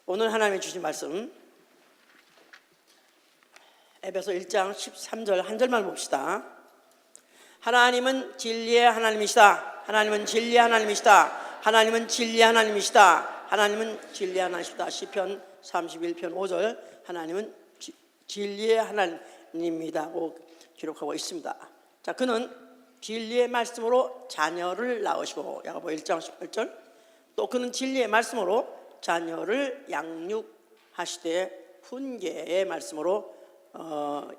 오늘 하나님이 주신 말씀 에베소 1장 13절 한 절만 봅시다. 하나님은 진리의 하나님이시다. 하나님은 진리의 하나님이시다. 하나님은 진리의 하나님이시다. 하나님은 진리의 하나님이시다. 시편 31편 5절 하나님은 진리의 하나님이라고 기록하고 있습니다. 자, 그는 진리의 말씀으로 자녀를 낳으시고, 야고보 1장 18절, 또 그는 진리의 말씀으로 자녀를 양육하시되 훈계의 말씀으로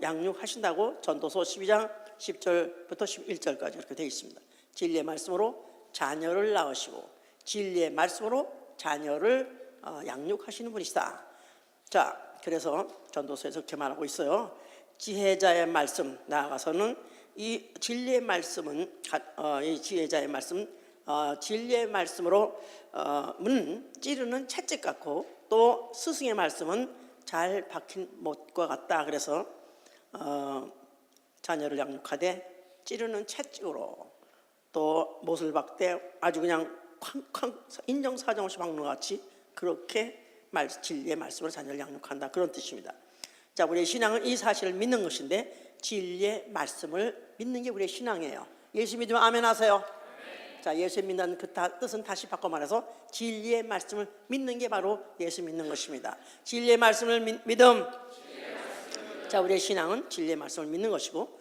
양육하신다고 전도서 12장 10절부터 11절까지 이렇게 되어 있습니다. 진리의 말씀으로 자녀를 낳으시고 진리의 말씀으로 자녀를 양육하시는 분이시다. 자, 그래서 전도서에서 이렇게 말하고 있어요. 지혜자의 말씀, 나아가서는 이 진리의 말씀은 이 지혜자의 말씀, 진리의 말씀으로 찌르는 채찍 같고, 또 스승의 말씀은 잘 박힌 못과 같다. 그래서 자녀를 양육하되 찌르는 채찍으로, 또 못을 박되 아주 그냥 쾅쾅 인정사정 없이 박는 것 같이 그렇게 진리의 말씀으로 자녀를 양육한다, 그런 뜻입니다. 자, 우리의 신앙은 이 사실을 믿는 것인데, 진리의 말씀을 믿는 게 우리의 신앙이에요. 예수 믿으면 아멘 하세요. 자, 예수 믿는 그 뜻은 다시 바꿔 말해서 진리의 말씀을 믿는 게 바로 예수 믿는 것입니다. 진리의 말씀을 믿음. 자, 우리의 신앙은 진리의 말씀을 믿는 것이고,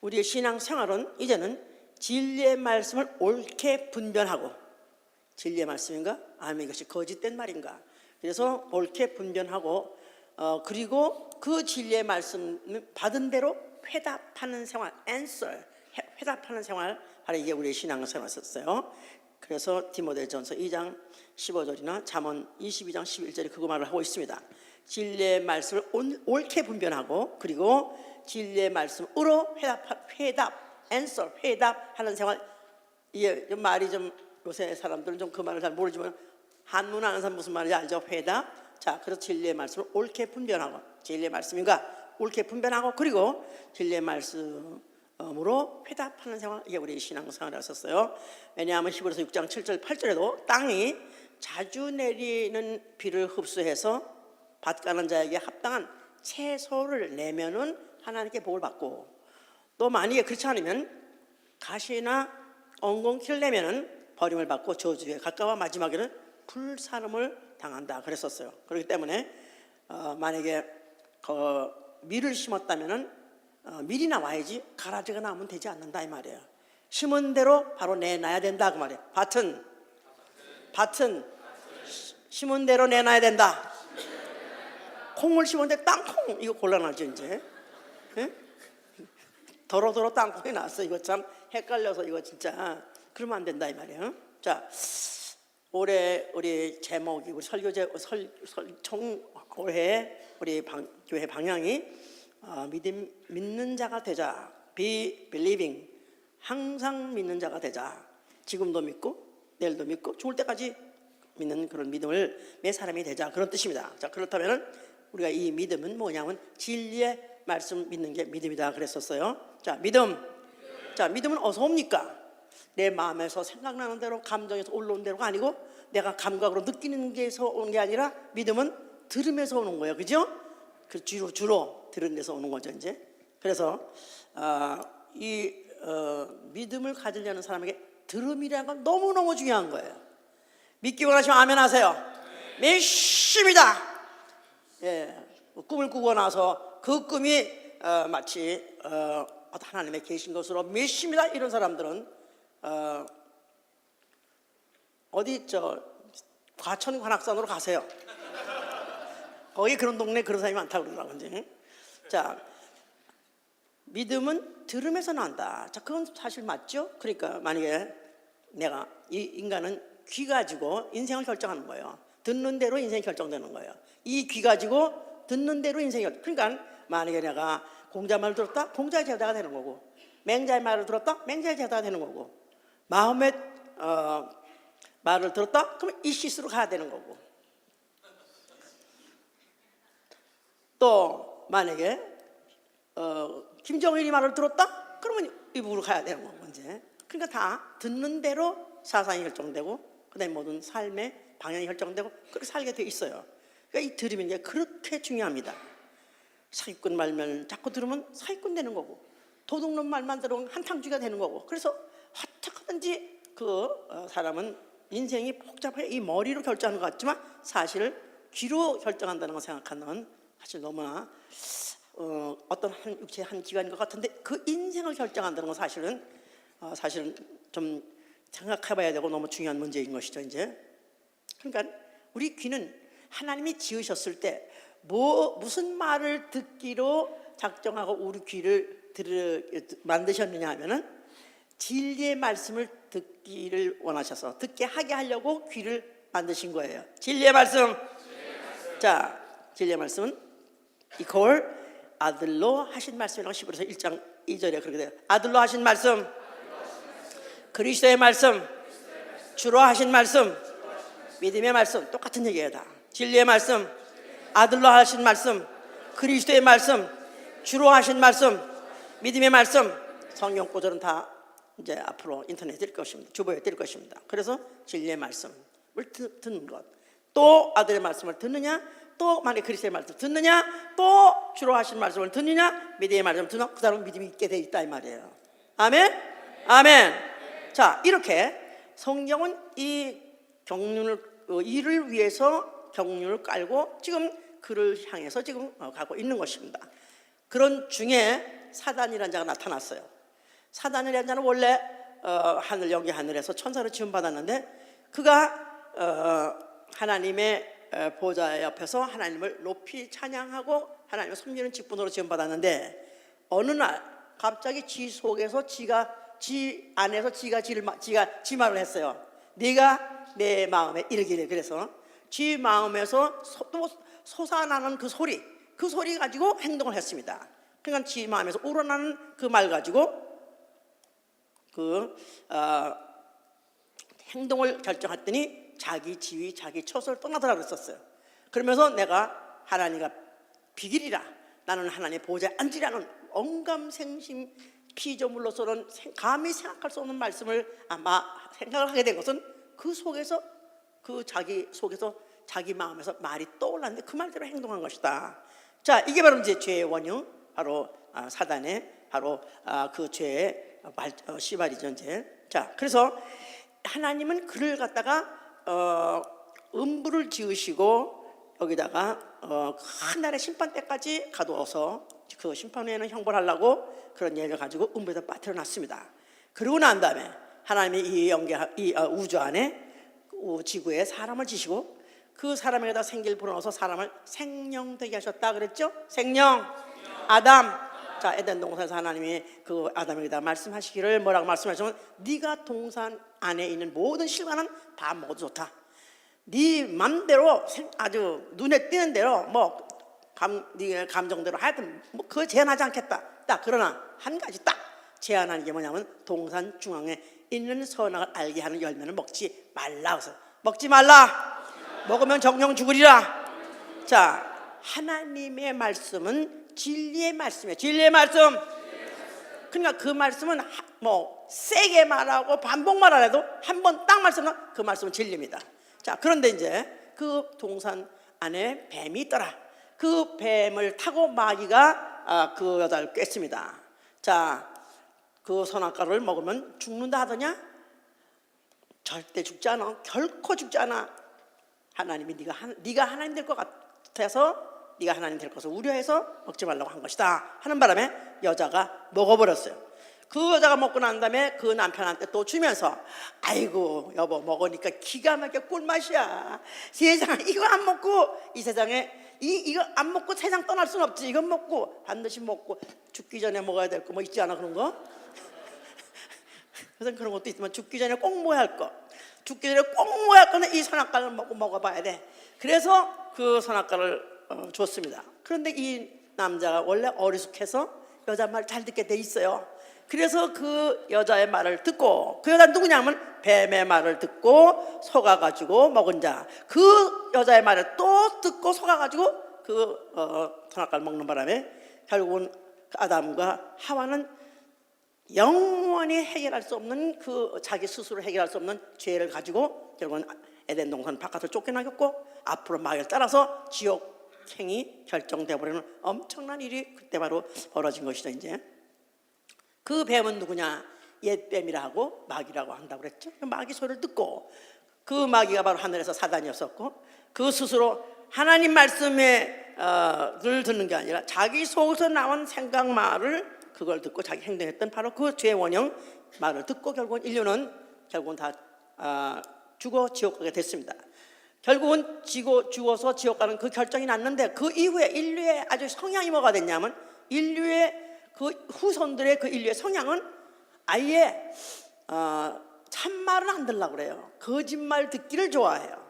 우리의 신앙 생활은 이제는 진리의 말씀을 옳게 분별하고, 진리의 말씀인가? 아니면 이것이 거짓된 말인가? 그래서 옳게 분별하고, 그리고 그 진리의 말씀을 받은 대로 회답하는 생활, answer, 회답하는 생활, 바로 이게 우리의 신앙생활이었어요. 그래서 디모데전서 2장 15절이나 잠언 22장 11절에 그거 말을 하고 있습니다. 진리의 말씀을 옳게 분별하고, 그리고 진리의 말씀으로 answer, 회답하는 생활. 이게 좀 말이 좀, 요새 사람들은 좀 그 말을 잘 모르지만 한문 아는 사람 무슨 말인지 알죠? 회답. 자, 그래서 진리의 말씀을 옳게 분별하고, 진리의 말씀인가 옳게 분별하고, 그리고 진리의 말씀으로 회답하는 생활, 이게 우리 신앙생활이었어요. 왜냐하면 히브리서 6장 7절 8절에도 땅이 자주 내리는 비를 흡수해서 밭가는 자에게 합당한 채소를 내면은 하나님께 복을 받고, 또 만약에 그렇지 않으면 가시나 엉겅퀴를 내면은 버림을 받고 저주에 가까워 마지막에는 불사름을 당한다, 그랬었어요. 그렇기 때문에 만약에 밀을 심었다면은 밀이 나와야지 가라지가 나오면 되지 않는다, 이 말이에요. 심은 대로 바로 내놔야 된다, 그 말이에요. 밭은 심은 대로 내놔야 된다. 콩을 심었는데 땅콩, 이거 곤란하죠 이제. 예? 도로도로 땅콩이 나왔어. 이거 참 헷갈려서 이거 진짜 그러면 안 된다, 이 말이에요. 자, 올해 우리 제목이, 우리 설교제 올해 우리 교회 방향이 믿는 자가 되자, be believing, 항상 믿는 자가 되자. 지금도 믿고 내일도 믿고 죽을 때까지 믿는 그런 믿음을 매 사람이 되자, 그런 뜻입니다. 자, 그렇다면은 우리가 이 믿음은 뭐냐면 진리의 말씀 믿는 게 믿음이다, 그랬었어요. 자, 믿음. 자, 믿음은 어디서 옵니까? 내 마음에서 생각나는 대로, 감정에서 올라온 대로가 아니고, 내가 감각으로 느끼는 게서 오는 게 아니라, 믿음은 들음에서 오는 거예요, 그죠? 그 주로 들은 데서 오는 거죠 이제. 그래서 이 믿음을 가지려는 사람에게 들음이라는 건 너무너무 중요한 거예요. 믿기 원하시면 아멘 하세요. 믿습니다. 예, 꿈을 꾸고 나서 그 꿈이 마치 하나님의 계신 것으로 믿습니다, 이런 사람들은 어디 과천 관악산으로 가세요. 거기 그런 동네 그런 사람이 많다고 그러더라고요 이제. 자, 믿음은 들음에서 난다. 자, 그건 사실 맞죠? 그러니까 만약에 내가, 이 인간은 귀 가지고 인생을 결정하는 거예요. 듣는 대로 인생이 결정되는 거예요. 이 귀 가지고 듣는 대로 인생이 그러니까 만약에 내가 공자 말을 들었다, 공자의 제자가 되는 거고, 맹자의 말을 들었다, 맹자의 제자가 되는 거고, 마음의 말을 들었다, 그러면 이시스로 가야 되는 거고, 또 만약에 김정일이 말을 들었다, 그러면 이북으로 가야 되는 거고 이제. 그러니까 다 듣는 대로 사상이 결정되고, 그다음에 모든 삶의 방향이 결정되고 그렇게 살게 돼 있어요. 그러니까 이 들으면 게 그렇게 중요합니다. 사기꾼 말만 자꾸 들으면 사기꾼 되는 거고, 도둑놈 말만 들으면 한탕주의가 되는 거고. 그래서 어떻게든지 사람은 인생이 복잡해 이 머리로 결정하는 것 같지만 사실 귀로 결정한다는 걸 생각하면 사실 너무나 어떤 한 육체의 한 기관인 것 같은데, 그 인생을 결정한다는 건 사실은 좀 생각해봐야 되고 너무 중요한 문제인 것이죠. 이제 그러니까 우리 귀는 하나님이 지으셨을 때 무슨 말을 듣기로 작정하고 우리 귀를 만드셨느냐 하면은 진리의 말씀을 듣기를 원하셔서 듣게 하게 하려고 귀를 만드신 거예요. 진리의 말씀. 자, 진리의 말씀은 이걸 아들로 하신 말씀이라고 히브리서 1장 2절에 그렇게 돼요. 아들로 하신 말씀, 그리스도의 말씀, 주로 하신 말씀, 믿음의 말씀, 똑같은 얘기예요. 다 진리의 말씀, 아들로 하신 말씀, 그리스도의 말씀, 주로 하신 말씀, 믿음의 말씀. 성경 구절은 다 이제 앞으로 인터넷에 뜰 것입니다. 주보에 뜰 것입니다. 그래서 진리의 말씀을 듣는 것, 또 아들의 말씀을 듣느냐, 또 만약 그리스도의 말씀을 듣느냐, 또 주로 하신 말씀을 듣느냐, 믿음의 말씀을 듣느냐, 그 사람은 믿음이 있게 돼 있다 이 말이에요. 아멘? 아멘. 자, 이렇게 성경은 이 이를 위해서 경륜을 깔고 지금 그를 향해서 지금 가고 있는 것입니다. 그런 중에 사단이라는 자가 나타났어요. 사단이라는 자는 원래 여기 하늘에서 천사로 지음받았는데 그가 하나님의 보좌 옆에서 하나님을 높이 찬양하고 하나님을 섬기는 직분으로 지음받았는데 어느 날 갑자기 지 속에서 지 안에서 지가 지 말을 했어요. 네가 내 마음에 이르기를. 그래서 지 마음에서 또 솟아나는 그 소리 가지고 행동을 했습니다. 그러니까 지 마음에서 우러나는 그 말 가지고 행동을 결정했더니 자기 지위, 자기 처소를 떠나더라 그랬었어요. 그러면서 내가 하나님과 비기리라, 나는 하나님의 보좌에 앉으라는 언감생심 피조물로서는 감히 생각할 수 없는 말씀을 아마 생각을 하게 된 것은 그 속에서 자기 마음에서 말이 떠올랐는데 그 말대로 행동한 것이다. 자, 이게 바로 이제 죄의 원흉, 바로 사단의 바로 그 죄의 시발이죠. 이제 자, 그래서 하나님은 그를 갖다가 음부를 지으시고 여기다가 하늘의 심판 때까지 가두어서 그 심판 후에는 형벌하려고 그런 예를 가지고 음부에다 빠뜨려 놨습니다. 그러고 난 다음에 하나님이 이 우주 안에 지구에 사람을 지시고 그 사람에게다 생기를 불어넣어서 사람을 생명되게 하셨다 그랬죠? 생명. 아담. 자, 에덴 동산에서 하나님이 그 아담에게다 말씀하시기를 뭐라고 말씀하시면, 네가 동산 안에 있는 모든 실과는 다 먹어도 좋다. 네 맘대로 아주 눈에 띄는 대로 네 감정대로 하여튼 그거 제한하지 않겠다. 딱 그러나 한 가지 딱 제한하는 게 뭐냐면 동산 중앙에 있는 선악을 알게 하는 열매는 먹지 말라. 그래서 먹지 말라. 먹으면 정령 죽으리라. 자, 하나님의 말씀은 진리의 말씀이에요. 진리의 말씀. 그러니까 그 말씀은 세게 말하고 반복 말 안 해도 한 번 딱 말씀은 그 말씀은 진리입니다. 자, 그런데 이제 그 동산 안에 뱀이 있더라. 그 뱀을 타고 마귀가 그 여자를 꿰습니다. 자, 그 선악과를 먹으면 죽는다 하더냐? 절대 죽지 않아. 결코 죽지 않아. 하나님이 네가 하나님 될 것 같아서, 네가 하나님 될 것을 우려해서 먹지 말라고 한 것이다 하는 바람에 여자가 먹어버렸어요. 그 여자가 먹고 난 다음에 그 남편한테 또 주면서, 아이고 여보, 먹으니까 기가 막혀 꿀맛이야. 세상에 이거 안 먹고 이 세상에 이거 안 먹고 세상 떠날 수는 없지. 이건 먹고 반드시 먹고 죽기 전에 먹어야 될 거 뭐 있지 않아, 그런 거? 그래서 그런 것도 있지만 죽기 전에 꼭 먹어야 할 거, 죽기 전에 꼭 먹어야 할 거는 이 선악과를 먹어봐야 돼. 그래서 그 선악과를 줬습니다. 그런데 이 남자가 원래 어리숙해서 여자 말 잘 듣게 돼 있어요. 그래서 그 여자의 말을 듣고, 그 여자는 누구냐면 뱀의 말을 듣고 속아가지고 먹은 자, 그 여자의 말을 또 듣고 속아가지고 그 선악과를 먹는 바람에 결국은 아담과 하와는 영원히 해결할 수 없는 그 자기 스스로 해결할 수 없는 죄를 가지고 결국은 에덴 동산 바깥으로 쫓겨나겠고 앞으로 마귀를 따라서 지옥행이 결정되어 버리는 엄청난 일이 그때 바로 벌어진 것이죠. 이제 그 뱀은 누구냐? 옛뱀이라 하고 마귀라고 한다고 그랬죠. 마귀 소리를 듣고, 그 마귀가 바로 하늘에서 사단이었었고, 그 스스로 하나님 말씀을 듣는 게 아니라 자기 속에서 나온 생각 말을 그걸 듣고 자기 행동했던 바로 그 죄의 원형 말을 듣고 결국은 인류는 결국은 다 죽어 지옥 가게 됐습니다. 결국은 죽어서 지옥 가는 그 결정이 났는데, 그 이후에 인류의 아주 성향이 뭐가 됐냐면, 인류의 그 후손들의 그 인류의 성향은 아예 참말을 안 들으려고 그래요. 거짓말 듣기를 좋아해요.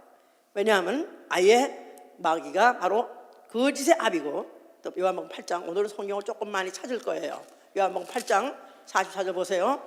왜냐하면 아예 마귀가 바로 거짓의 압이고, 또 요한복음 8장, 오늘은 성경을 조금 많이 찾을 거예요. 요한복음 8장 44절 보세요.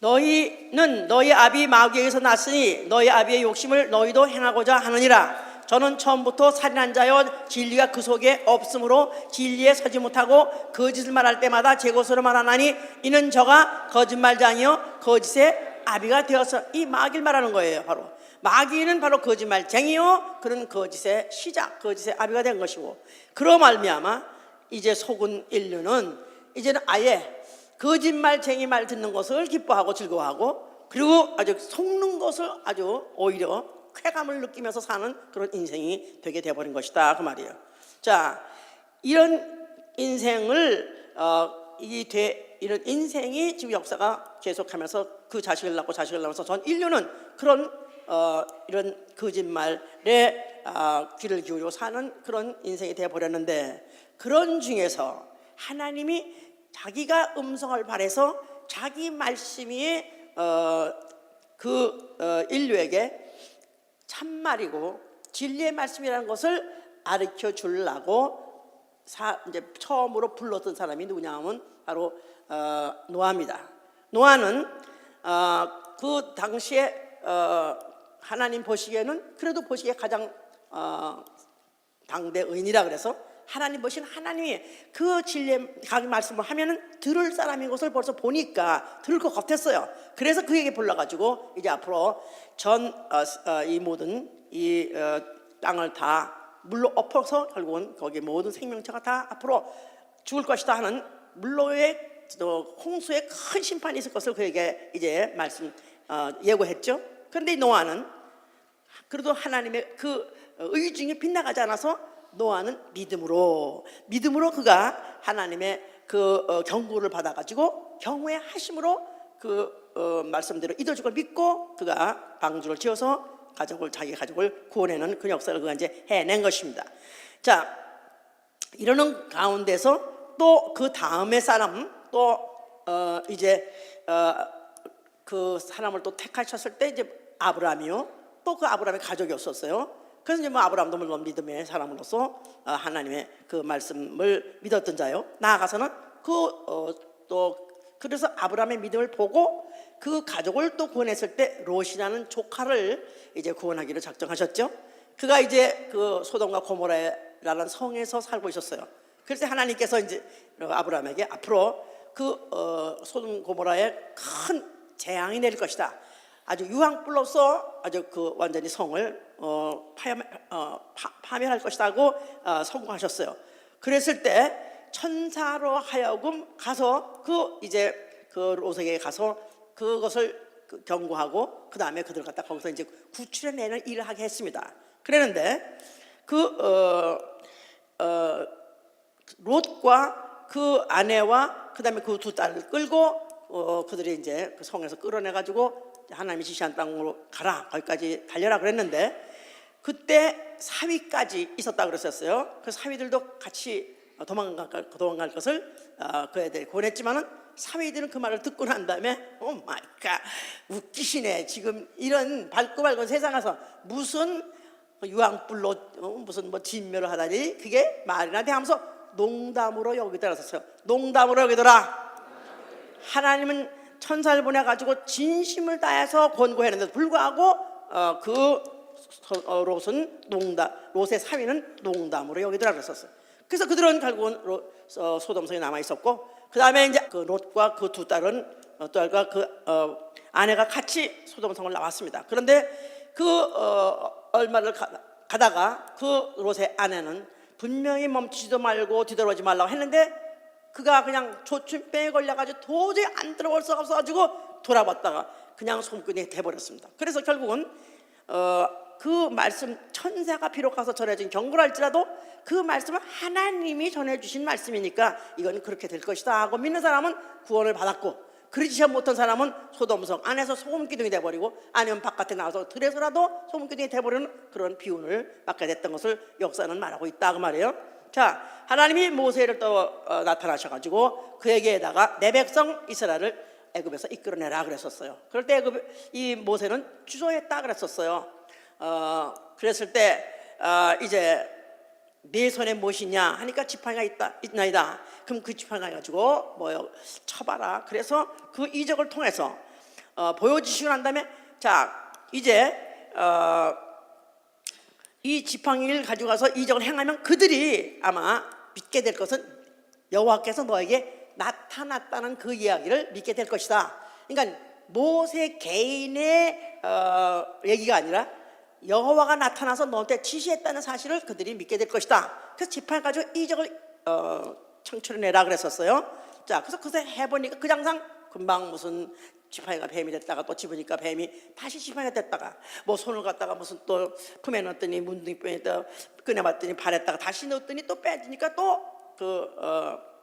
너희는 너희 아비 마귀에게서 났으니 너희 아비의 욕심을 너희도 행하고자 하느니라. 저는 처음부터 살인한 자여 진리가 그 속에 없으므로 진리에 서지 못하고 거짓을 말할 때마다 제 것으로 말하나니 이는 저가 거짓말장이요 거짓의 아비가 되어서, 이 마귀를 말하는 거예요. 바로 마귀는 바로 거짓말쟁이요, 그런 거짓의 시작, 거짓의 아비가 된 것이고, 그로 말미암아 이제 속은 인류는 이제는 아예 거짓말쟁이 말 듣는 것을 기뻐하고 즐거워하고, 그리고 아주 속는 것을 아주 오히려 쾌감을 느끼면서 사는 그런 인생이 되게 되어버린 것이다, 그 말이에요. 자, 이런 인생을 이런 인생이 지금 역사가 계속하면서 그 자식을 낳고 자식을 낳으면서 전 인류는 그런 이런 거짓말에 귀를 기울이고 사는 그런 인생이 되어버렸는데, 그런 중에서 하나님이 자기가 음성을 발해서 자기 말씀이 인류에게 참말이고 진리의 말씀이라는 것을 가르쳐 주려고 이제 처음으로 불렀던 사람이 누구냐 하면 바로 노아입니다. 노아는 그 당시에 하나님 보시기에는 그래도 보시기에 가장 당대 의인이라 그래서 하나님 보시는 하나님이 그 진리의 각 말씀을 하면은 들을 사람인 것을 벌써 보니까 들을 것 같았어요. 그래서 그에게 불러가지고 이제 앞으로 이 모든 이 땅을 다 물로 엎어서 결국은 거기 모든 생명체가 다 앞으로 죽을 것이다 하는 물로의 홍수의 큰 심판이 있을 것을 그에게 이제 예고했죠. 그런데 노아는 그래도 하나님의 그 의중에 빗나가지 않아서 노아는 믿음으로 그가 하나님의 그 경고를 받아가지고 경외 하심으로 그 말씀대로 이뤄줄 걸 믿고 그가 방주를 지어서 자기 가족을 구원해내는 그 역사를 그가 이제 해낸 것입니다. 자, 이러는 가운데서 또 그 다음에 사람 그 사람을 또 택하셨을 때 이제 아브라함이요, 또 그 아브라함의 가족이었었어요. 그래서 이제 아브라함도 물론 믿음의 사람으로서 하나님의 그 말씀을 믿었던 자요. 나아가서는 그래서 아브라함의 믿음을 보고 그 가족을 또 구원했을 때 롯이라는 조카를 이제 구원하기로 작정하셨죠. 그가 이제 그 소돔과 고모라라는 성에서 살고 있었어요. 그래서 하나님께서 이제 아브라함에게 앞으로 그 소돔 고모라에 큰 재앙이 내릴 것이다. 아주 유황불로서 아주 그 완전히 성을 파멸할 것이라고 선고하셨어요. 그랬을 때 천사로 하여금 가서 그 롯에게 가서 그것을 경고하고 그 다음에 그들 갖다 거기서 이제 구출해내는 일을 하게 했습니다. 그랬는데 롯과 그 아내와 그 다음에 그 두 딸을 끌고 그들이 이제 그 성에서 끌어내 가지고 하나님이 지시한 땅으로 가라, 거기까지 달려라 그랬는데, 그때 사위까지 있었다 그랬었어요. 그 사위들도 같이 도망갈 것을 그 애들이 권했지만은 사위들은 그 말을 듣고 난 다음에 오 마이 갓, 웃기시네. 지금 이런 밝고 밝은 세상에서 무슨 유황불로 무슨 진멸을 하다니 그게 말이나 돼 하면서 농담으로 여기더라 했었어요. 농담으로 여기더라. 하나님은 천사를 보내가지고 진심을 다해서 권고했는데도 불구하고 롯의 사위는 농담으로 여기더라 그랬었어요. 그래서 그들은 결국은 소돔성에 남아 있었고, 그 다음에 이제 그 롯과 그 두 딸은 딸과 그 아내가 같이 소돔성을 나왔습니다. 그런데 얼마를 가다가 그 롯의 아내는 분명히 멈추지도 말고 뒤돌아오지 말라고 했는데 그가 그냥 조춘병에 걸려가지고 도저히 안 들어올 수가 없어가지고 돌아봤다가 그냥 손끝이 돼버렸습니다. 그래서 결국은 그 말씀, 천사가 비록 가서 전해진 경고랄지라도 그 말씀은 하나님이 전해주신 말씀이니까 이건 그렇게 될 것이다 하고 믿는 사람은 구원을 받았고, 그러지 못한 사람은 소돔성 안에서 소금기둥이 돼버리고 아니면 바깥에 나와서 들에서라도 소금기둥이 돼버리는 그런 비운을 맞게 됐던 것을 역사는 말하고 있다 그 말이에요. 자, 하나님이 모세를 또 나타나셔가지고 그에게다가 내 백성 이스라엘을 애굽에서 이끌어내라 그랬었어요. 그럴 때 이 모세는 주저했다 그랬었어요. 그랬을 때 이제 네 손에 무엇이냐 하니까 지팡이가 있나이다. 그럼 그 지팡이 가지고 쳐봐라. 그래서 그 이적을 통해서 보여주시고 난 다음에 자 이제 이 지팡이를 가지고 가서 이적을 행하면 그들이 아마 믿게 될 것은 여호와께서 너에게 나타났다는 그 이야기를 믿게 될 것이다. 그러니까 모세 개인의 얘기가 아니라 여호와가 나타나서 너한테 지시했다는 사실을 그들이 믿게 될 것이다. 그래서 지팡이 가지고 이적을 창출해내라 그랬었어요. 자, 그래서 그새 해보니까 그 장상 금방 무슨 지팡이가 뱀이 됐다가 또 집으니까 뱀이 다시 지팡이가 됐다가 손을 갖다가 무슨 또 품에 넣었더니 문둥이병에다 꺼내봤더니 발에다가 다시 넣었더니 또 빼지니까 또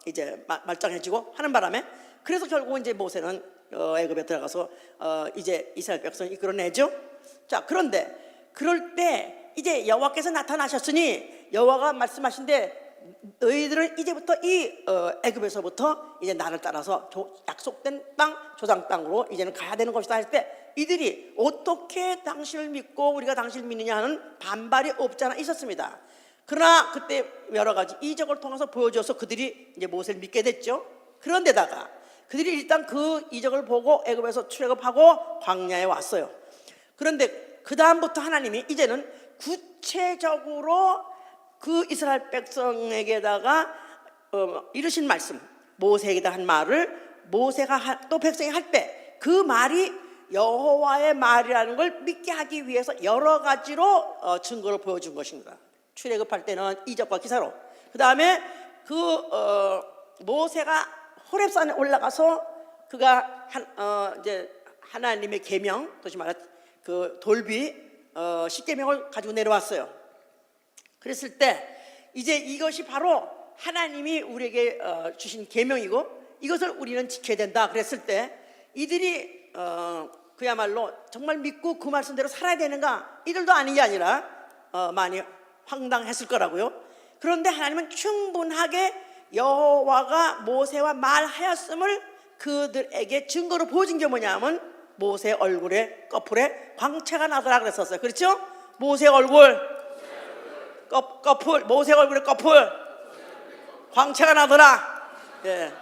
이제 말짱해지고 하는 바람에 그래서 결국 이제 모세는 애굽에 들어가서 이제 이스라엘 백성을 이끌어내죠. 자, 그런데 그럴 때 이제 여호와께서 나타나셨으니 여호와가 말씀하신데 너희들은 이제부터 이 애굽에서부터 이제 나를 따라서 약속된 땅 조상 땅으로 이제는 가야 되는 것이다 할 때 이들이 어떻게 당신을 믿고 우리가 당신을 믿느냐 하는 반발이 없지 않아 있었습니다. 그러나 그때 여러 가지 이적을 통해서 보여줘서 그들이 이제 모세를 믿게 됐죠. 그런데다가 그들이 일단 그 이적을 보고 애굽에서 출애굽하고 광야에 왔어요. 그런데 그 다음부터 하나님이 이제는 구체적으로 그 이스라엘 백성에게다가 이르신 말씀, 모세에게다 한 말을 모세가 또 백성이 할 때 그 말이 여호와의 말이라는 걸 믿게 하기 위해서 여러 가지로 증거를 보여준 것입니다. 출애굽할 때는 이적과 기사로, 그 다음에 모세가 호렙산에 올라가서 그가 이제 하나님의 계명, 다시 말해 그 돌비 십계명을 가지고 내려왔어요. 그랬을 때 이제 이것이 바로 하나님이 우리에게 주신 계명이고 이것을 우리는 지켜야 된다 그랬을 때 이들이 그야말로 정말 믿고 그 말씀대로 살아야 되는가, 이들도 아닌 게 아니라 많이 황당했을 거라고요. 그런데 하나님은 충분하게 여호와가 모세와 말하였음을 그들에게 증거로 보여준 게 뭐냐면 모세 얼굴에 꺼풀에 광채가 나더라 그랬었어요. 그렇죠? 모세 얼굴 꺼풀, 모세 얼굴에 꺼풀 광채가 나더라. 예.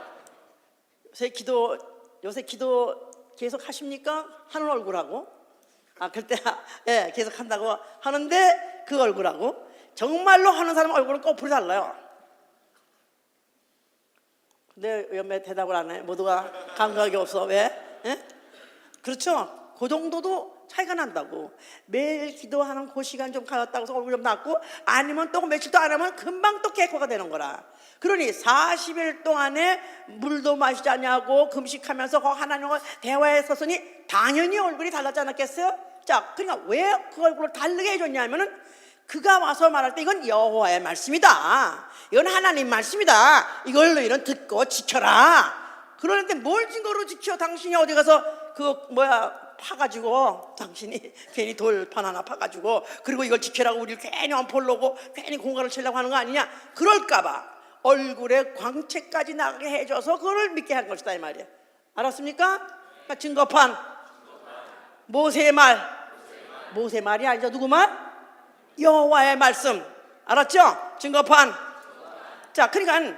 요새 기도 계속 하십니까? 하는 얼굴하고 그때 예, 계속 한다고 하는데 그 얼굴하고 정말로 하는 사람 얼굴은 꺼풀이 달라요. 근데 왜 대답을 안 해? 모두가 감각이 없어. 왜? 예? 그렇죠? 그 정도도 차이가 난다고. 매일 기도하는 그 시간 좀 가졌다고 해서 얼굴 좀 낫고 아니면 또 며칠도 안 하면 금방 또 개코가 되는 거라. 그러니 40일 동안에 물도 마시지 않냐고 금식하면서 하나님과 대화했었으니 당연히 얼굴이 달랐지 않았겠어요? 자, 그러니까 왜 그 얼굴을 다르게 해줬냐면은 그가 와서 말할 때 이건 여호와의 말씀이다, 이건 하나님 말씀이다, 이걸 너희는 듣고 지켜라. 그러는데 뭘 증거로 지켜? 당신이 어디 가서 파가지고 당신이 괜히 돌판 하나 파가지고 그리고 이걸 지키라고 우리를 괜히 안 보려고 괜히 공간을 치려고 하는 거 아니냐? 그럴까봐 얼굴에 광채까지 나가게 해줘서 그걸 믿게 한 것이다 이 말이에요. 알았습니까? 그러니까 증거판 모세의 말, 모세 말이 아니죠. 누구 말? 여호와의 말씀. 알았죠? 증거판. 자, 그러니까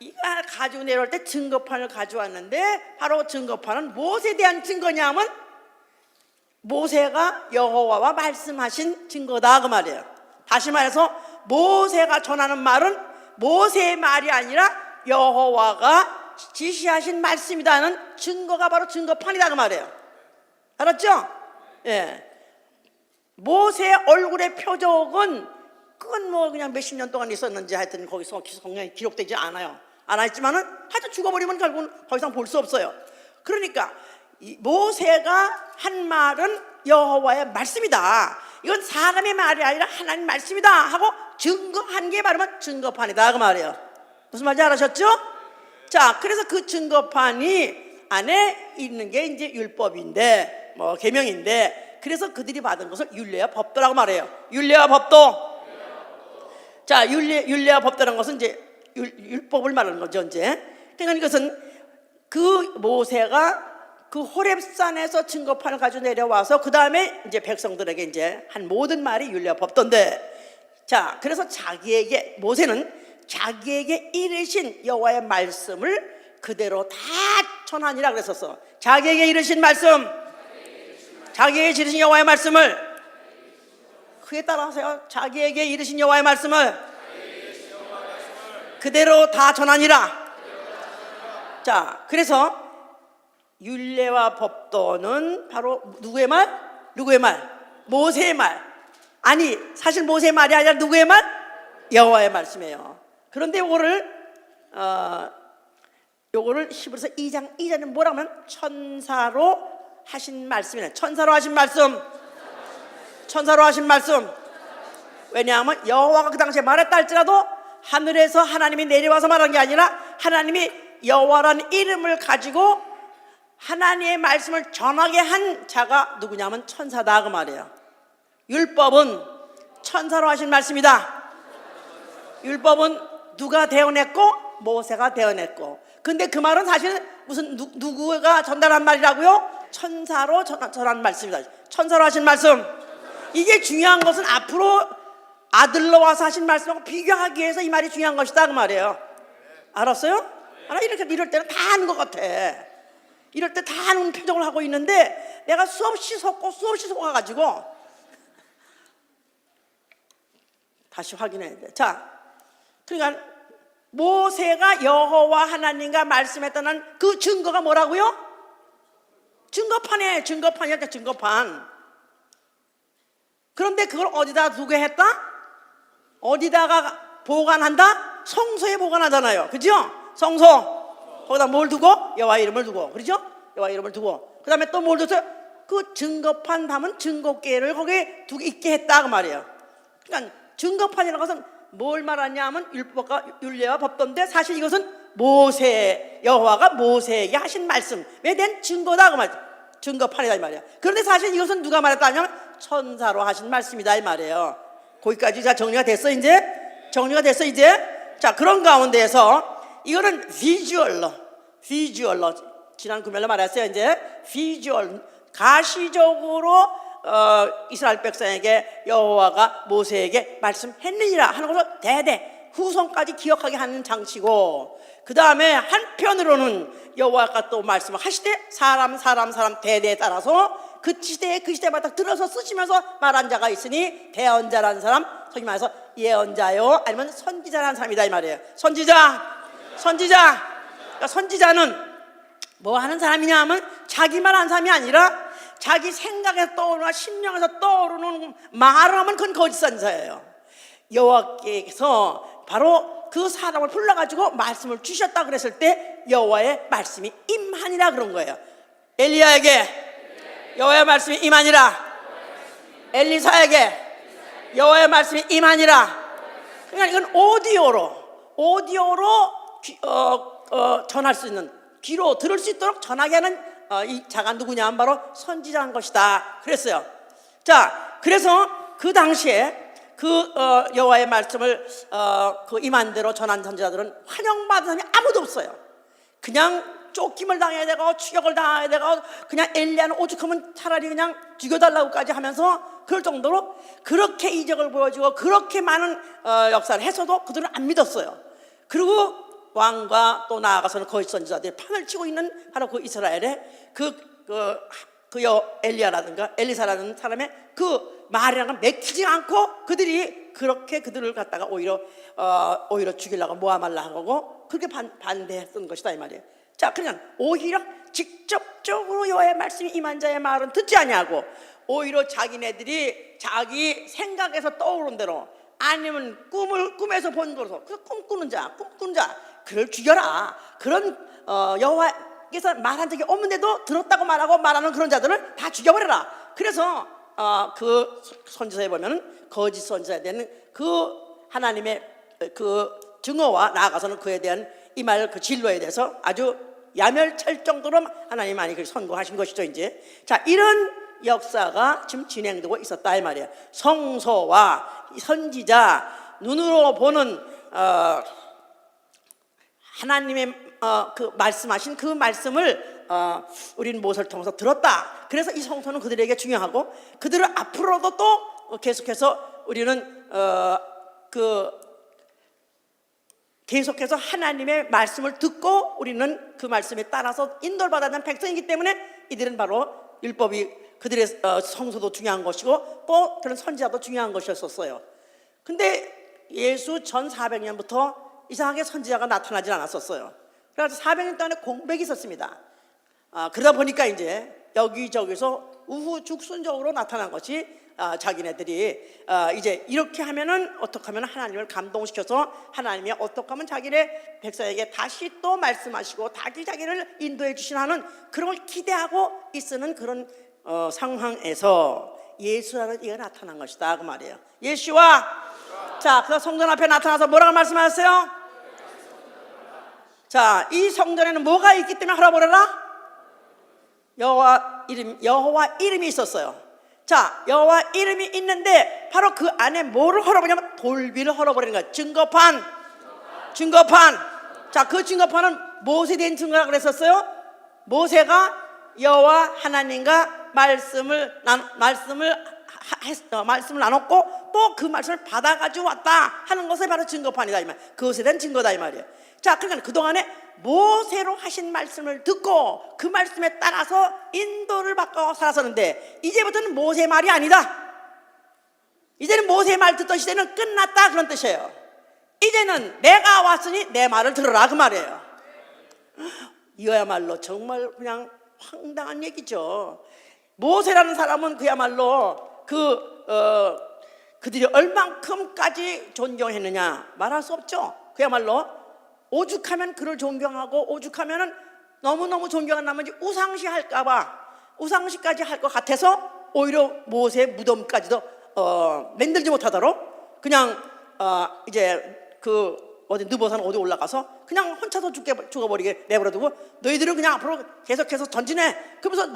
이가 가지고 내려올 때 증거판을 가져왔는데 바로 증거판은 무엇에 대한 증거냐면 모세가 여호와와 말씀하신 증거다 그 말이에요. 다시 말해서 모세가 전하는 말은 모세의 말이 아니라 여호와가 지시하신 말씀이다는 증거가 바로 증거판이다 그 말이에요. 알았죠? 예. 모세의 얼굴의 표적은 그건 뭐 그냥 몇십 년 동안 있었는지 하여튼 거기서 성경에 기록되지 않아요. 안 했지만은 하여튼 죽어버리면 결국은 더 이상 볼 수 없어요. 그러니까 모세가 한 말은 여호와의 말씀이다. 이건 사람의 말이 아니라 하나님 말씀이다 하고 증거한 게 말하면 증거판이다 그 말이에요. 무슨 말인지 알아셨죠? 자, 그래서 그 증거판이 안에 있는 게 이제 율법인데 뭐 계명인데, 그래서 그들이 받은 것을 율례와 법도라고 말해요. 율례와 법도. 자, 율례와 법도라는 것은 이제 율법을 말하는 거죠 이제. 그러니까 이것은 그 모세가 그 호렙산에서 증거판을 가지고 내려와서 그 다음에 이제 백성들에게 이제 한 모든 말이 율례와 법도인데, 자, 그래서 모세는 자기에게 이르신 여호와의 말씀을 그대로 다 전하니라 그랬었어. 자기에게 이르신 말씀, 자기에게 이르신 여호와의 말씀을, 그에 따라서요, 자기에게 이르신 여호와의 말씀을 그대로 다 전하니라. 자, 그래서 율례와 법도는 바로 누구의 말? 누구의 말? 모세의 말. 아니, 사실 모세의 말이 아니라 누구의 말? 여호와의 말씀이에요. 그런데 요거를 히브리서 2장 2절은 뭐라고 하면 천사로 하신 말씀이네. 천사로 하신 말씀. 천사로 하신 말씀. 왜냐하면 여호와가 그 당시에 말했다 할지라도 하늘에서 하나님이 내려와서 말한 게 아니라 하나님이 여호와라는 이름을 가지고 하나님의 말씀을 전하게 한 자가 누구냐면 천사다 그 말이에요. 율법은 천사로 하신 말씀이다. 율법은 누가 대언했고 모세가 대언했고. 근데 그 말은 사실 무슨 누구가 전달한 말이라고요? 천사로 전한 말씀이다. 천사로 하신 말씀. 이게 중요한 것은 앞으로 아들로 와서 하신 말씀하고 비교하기 위해서 이 말이 중요한 것이다 그 말이에요. 알았어요? 이럴 때는 다 아는 것 같아. 이럴 때 다 아는 표정을 하고 있는데 내가 수없이 속아가지고 다시 확인해야 돼. 자, 그러니까 모세가 여호와 하나님과 말씀했다는 그 증거가 뭐라고요? 증거판이에요. 증거판이니까 증거판. 그런데 그걸 어디다 두게 했다? 어디다가 보관한다? 성소에 보관하잖아요. 그죠? 성소. 거기다 뭘 두고? 여호와 이름을 두고. 그렇죠? 여호와 이름을 두고. 그 다음에 또 뭘 뒀어요? 그 증거판 담은 증거궤를 거기에 있게 했다 그 말이에요. 그러니까 증거판이라는 것은 뭘 말하냐 하면 율법과 율례와 법도인데 사실 이것은 여호와가 모세에게 하신 말씀에 대한 증거다 그 말이에요. 증거판이다 이 말이에요. 그런데 사실 이것은 누가 말했다 하냐면 천사로 하신 말씀이다 이 말이에요. 거기까지 자 정리가 됐어 이제? 정리가 됐어 이제? 자, 그런 가운데에서 이거는 비주얼로 지난 금요일에 말했어요. 이제 비주얼 가시적으로 이스라엘 백성에게 여호와가 모세에게 말씀했느니라 하는 것을 대대 후손까지 기억하게 하는 장치고, 그 다음에 한편으로는 여호와가 또 말씀을 하시되 사람 대대에 따라서 그 시대마다 들어서 쓰시면서 말한 자가 있으니 대언자라는 사람, 소위 말해서 예언자요 아니면 선지자라는 사람이다 이 말이에요. 선지자. 그러니까 선지자는 뭐 하는 사람이냐 하면 자기 말하는 사람이 아니라 자기 생각에서 떠오르나 심령에서 떠오르는 말을 하면 그건 거짓 선지자예요. 여호와께서 바로 그 사람을 불러가지고 말씀을 주셨다 그랬을 때 여호와의 말씀이 임하니라 그런 거예요. 엘리야에게 여호와의 말씀이 임하니라. 엘리사에게 여호와의 말씀이 임하니라. 그러니까 이건 오디오로 전할 수 있는, 귀로 들을 수 있도록 전하게 하는 이 자가 누구냐 하면 바로 선지자인 것이다 그랬어요. 자, 그래서 그 당시에 그 여호와의 말씀을 그 임한 대로 전한 선지자들은 환영받은 사람이 아무도 없어요. 그냥 쫓김을 당해야 되고 추격을 당해야 되고 그냥 엘리야는 오죽하면 차라리 그냥 죽여달라고까지 하면서 그럴 정도로 그렇게 이적을 보여주고 그렇게 많은 역사를 했어도 그들은 안 믿었어요. 그리고 왕과 또 나아가서는 거짓 선지자들이 판을 치고 있는 바로 그 이스라엘의 엘리야라든가 엘리사라는 사람의 그 말이라는 건 맥히지 않고 그들이 그렇게 그들을 갖다가 오히려 죽이려고 모함하려고 하고 그렇게 반대했던 것이다 이 말이에요. 자, 그러니까 오히려 직접적으로 여호와의 말씀이 임한 자의 말은 듣지 아니하고 오히려 자기네들이 자기 생각에서 떠오른 대로 아니면 꿈에서 본 대로 그 꿈꾸는 자 그를 죽여라. 그런 여호와께서 말한 적이 없는데도 들었다고 말하는 그런 자들을 다 죽여버려라. 그래서 그 선지서에 보면은 거짓 선지자에 대한 그 하나님의 그 증오와 나아가서는 그에 대한 이 말 그 진로에 대해서 아주 야멸찰 정도로 하나님 많이 선고하신 것이죠. 이제 자, 이런 역사가 지금 진행되고 있었다 이 말이에요. 성서와 선지자 눈으로 보는 하나님의 그 말씀하신 그 말씀을 우리는 모세를 통해서 들었다. 그래서 이 성서는 그들에게 중요하고 그들을 앞으로도 또 계속해서 우리는 계속해서 하나님의 말씀을 듣고 우리는 그 말씀에 따라서 인도를 받아야 하는 백성이기 때문에 이들은 바로 율법이 그들의 성서도 중요한 것이고 또 그런 선지자도 중요한 것이었어요. 근데 예수 전 400년부터 이상하게 선지자가 나타나질 않았었어요. 그래서 400년 동안에 공백이 있었습니다. 그러다 보니까 이제 여기저기서 우후죽순적으로 나타난 것이 자기네들이 이제 이렇게 하면은 어떻게 하면 하나님을 감동시켜서 하나님이 어떻게 하면 자기네 백성에게 다시 또 말씀하시고 다시 자기를 인도해 주시는 그런 걸 기대하고 있는 그런 상황에서 예수라는 이가 나타난 것이다 그 말이에요. 예수와 자, 그 성전 앞에 나타나서 뭐라고 말씀하셨어요? 자, 이 성전에는 뭐가 있기 때문에 헐어버려라? 여호와 이름이 있었어요. 자, 여호와 이름이 있는데 바로 그 안에 뭐를 헐어버리냐면 돌비를 헐어버리는 거예요. 증거판. 자, 그 증거판은 무엇에 대한 증거라고 그랬었어요? 모세가 여호와 하나님과 말씀을 나눴고 또 그 말씀을 받아가지고 왔다 하는 것이 바로 증거판이다 이 말. 그것에 대한 증거다 이 말이에요. 자, 그러니까 그동안에 모세로 하신 말씀을 듣고 그 말씀에 따라서 인도를 받고 살았었는데 이제부터는 모세 말이 아니다. 이제는 모세 말 듣던 시대는 끝났다 그런 뜻이에요. 이제는 내가 왔으니 내 말을 들으라 그 말이에요. 이거야말로 정말 그냥 황당한 얘기죠. 모세라는 사람은 그야말로 그들이 얼만큼까지 존경했느냐 말할 수 없죠. 그야말로 오죽하면 그를 존경하고 오죽하면 너무너무 존경한 나머지 우상시 할까봐 우상시까지 할 것 같아서 오히려 모세 무덤까지도 만들지 못하도록 그냥 이제 어디 느보산 어디 올라가서 그냥 혼자서 죽어버리게 내버려두고 너희들은 그냥 앞으로 계속해서 전진해. 그러면서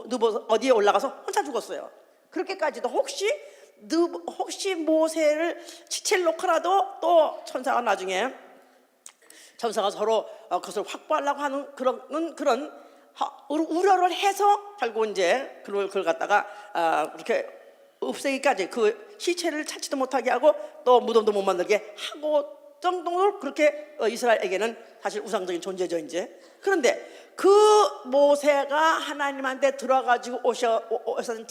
느보산 어디에 올라가서 혼자 죽었어요. 그렇게까지도 혹시 모세를 지체를 놓고라도 또 천사가 나중에 천사가 서로 그것을 확보하려고 하는 그런 우려를 해서 결국 이제 그걸 갖다가 그렇게 없애기까지 그 시체를 찾지도 못하게 하고 또 무덤도 못 만들게 하고 정도로 그렇게 이스라엘에게는 사실 우상적인 존재죠 이제. 그런데 그 모세가 하나님한테 들어가지고 오셔서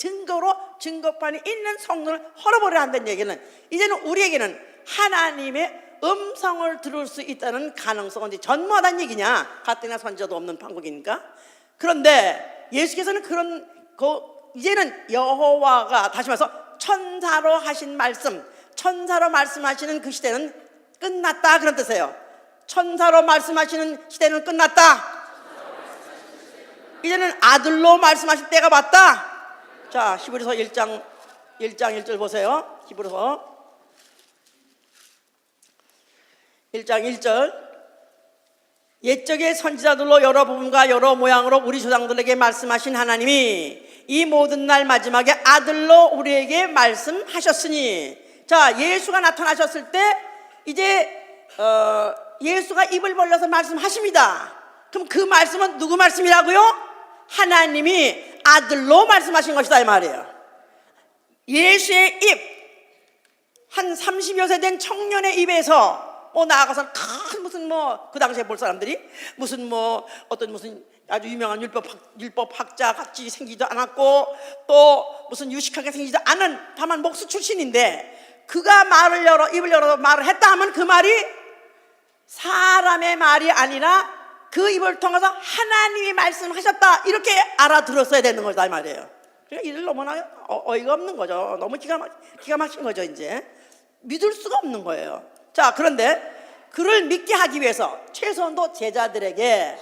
증거판이 있는 성전을 헐어버려야 한다는 얘기는 이제는 우리에게는 하나님의 음성을 들을 수 있다는 가능성은 이제 전무하다는 얘기냐. 가뜩이나 선지자도 없는 판국이니까. 그런데 예수께서는 이제는 여호와가 다시 말해서 천사로 하신 말씀, 천사로 말씀하시는 그 시대는 끝났다 그런 뜻이에요. 천사로 말씀하시는 시대는 끝났다. 이제는 아들로 말씀하실 때가 왔다. 자, 히브리서 1장 1절 보세요. 히브리서 1장 1절. 옛적의 선지자들로 여러 부분과 여러 모양으로 우리 조상들에게 말씀하신 하나님이 이 모든 날 마지막에 아들로 우리에게 말씀하셨으니. 자, 예수가 나타나셨을 때 이제 예수가 입을 벌려서 말씀하십니다. 그럼 그 말씀은 누구 말씀이라고요? 하나님이 아들로 말씀하신 것이다 이 말이에요. 예수의 입, 한 30여 세 된 청년의 입에서 나아가서 큰 무슨 그 당시에 볼 사람들이 무슨 어떤 무슨 아주 유명한 율법학자 같이 생기지도 않았고 또 무슨 유식하게 생기지도 않은 다만 목수 출신인데 그가 입을 열어 말을 했다 하면 그 말이 사람의 말이 아니라 그 입을 통해서 하나님이 말씀하셨다 이렇게 알아들었어야 되는 거다 이 말이에요. 그러니까 이들 너무나 어이가 없는 거죠. 너무 기가 막힌 거죠. 이제 믿을 수가 없는 거예요. 자, 그런데 그를 믿게 하기 위해서 최소한도 제자들에게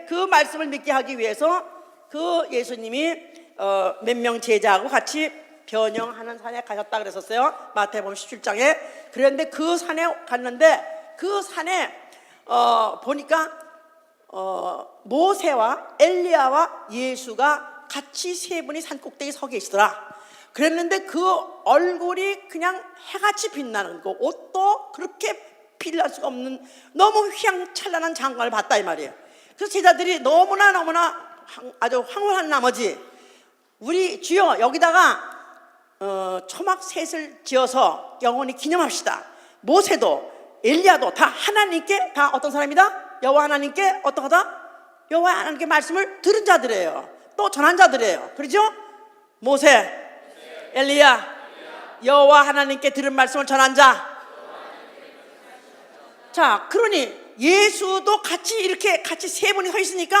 그 말씀을 믿게 하기 위해서 그 예수님이 몇 명 제자하고 같이 변형하는 산에 가셨다 그랬었어요. 마태복음 17장에. 그런데 그 산에 갔는데 그 산에 보니까 모세와 엘리야와 예수가 같이 세 분이 산 꼭대기에 서 계시더라. 그랬는데 그 얼굴이 그냥 해같이 빛나는 거, 옷도 그렇게 빌릴 수가 없는 너무 휘황찬란한 장관을 봤다 이 말이에요. 그래서 제자들이 너무나 아주 황홀한 나머지 우리 주여 여기다가 초막셋을 지어서 영원히 기념합시다. 모세도 엘리야도 다 하나님께 다 어떤 사람이다? 여호와 하나님께 어떠하다? 여호와 하나님께 말씀을 들은 자들이에요. 또 전한 자들이에요. 그렇죠? 모세, 엘리야, 여호와 하나님께 들은 말씀을 전한 자. 자, 그러니 예수도 같이 세 분이 서 있으니까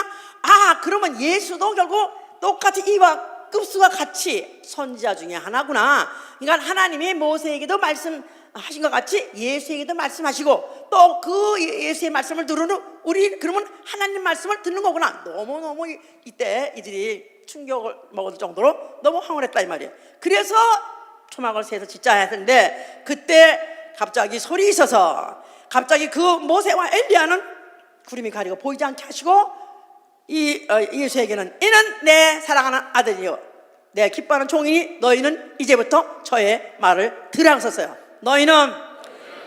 그러면 예수도 결국 똑같이 이와 급수가 같이 선지자 중에 하나구나. 그러니까 하나님이 모세에게도 말씀하신 것 같이 예수에게도 말씀하시고 또 그 예수의 말씀을 들으는 우리 그러면 하나님 말씀을 듣는 거구나. 너무너무 이때 이들이 충격을 먹을 정도로 너무 황홀했다 이 말이에요. 그래서 초막을 세서 짓자 했는데 그때 갑자기 소리 있어서 갑자기 그 모세와 엘리야는 구름이 가리고 보이지 않게 하시고 이 예수에게는 이는 내 사랑하는 아들이요 내 기뻐하는 종이니 너희는 이제부터 저의 말을 들으라 하셨어요. 너희는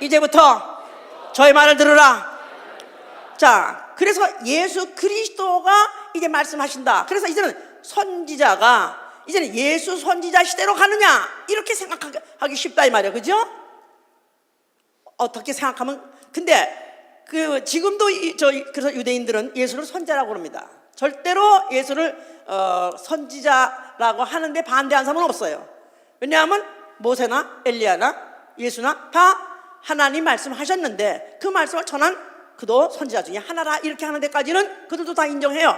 이제부터 저의 말을 들으라. 자, 그래서 예수 그리스도가 이제 말씀하신다. 그래서 이제는 선지자가 이제는 예수 선지자 시대로 가느냐 이렇게 생각하기 쉽다 이 말이에요. 그죠? 어떻게 생각하면 근데 지금도 그래서 유대인들은 예수를 선지자라고 합니다. 절대로 예수를 선지자라고 하는데 반대하는 사람은 없어요. 왜냐하면 모세나 엘리야나 예수나 다 하나님 말씀하셨는데 그 말씀을 전한 그도 선지자 중에 하나라 이렇게 하는 데까지는 그들도 다 인정해요.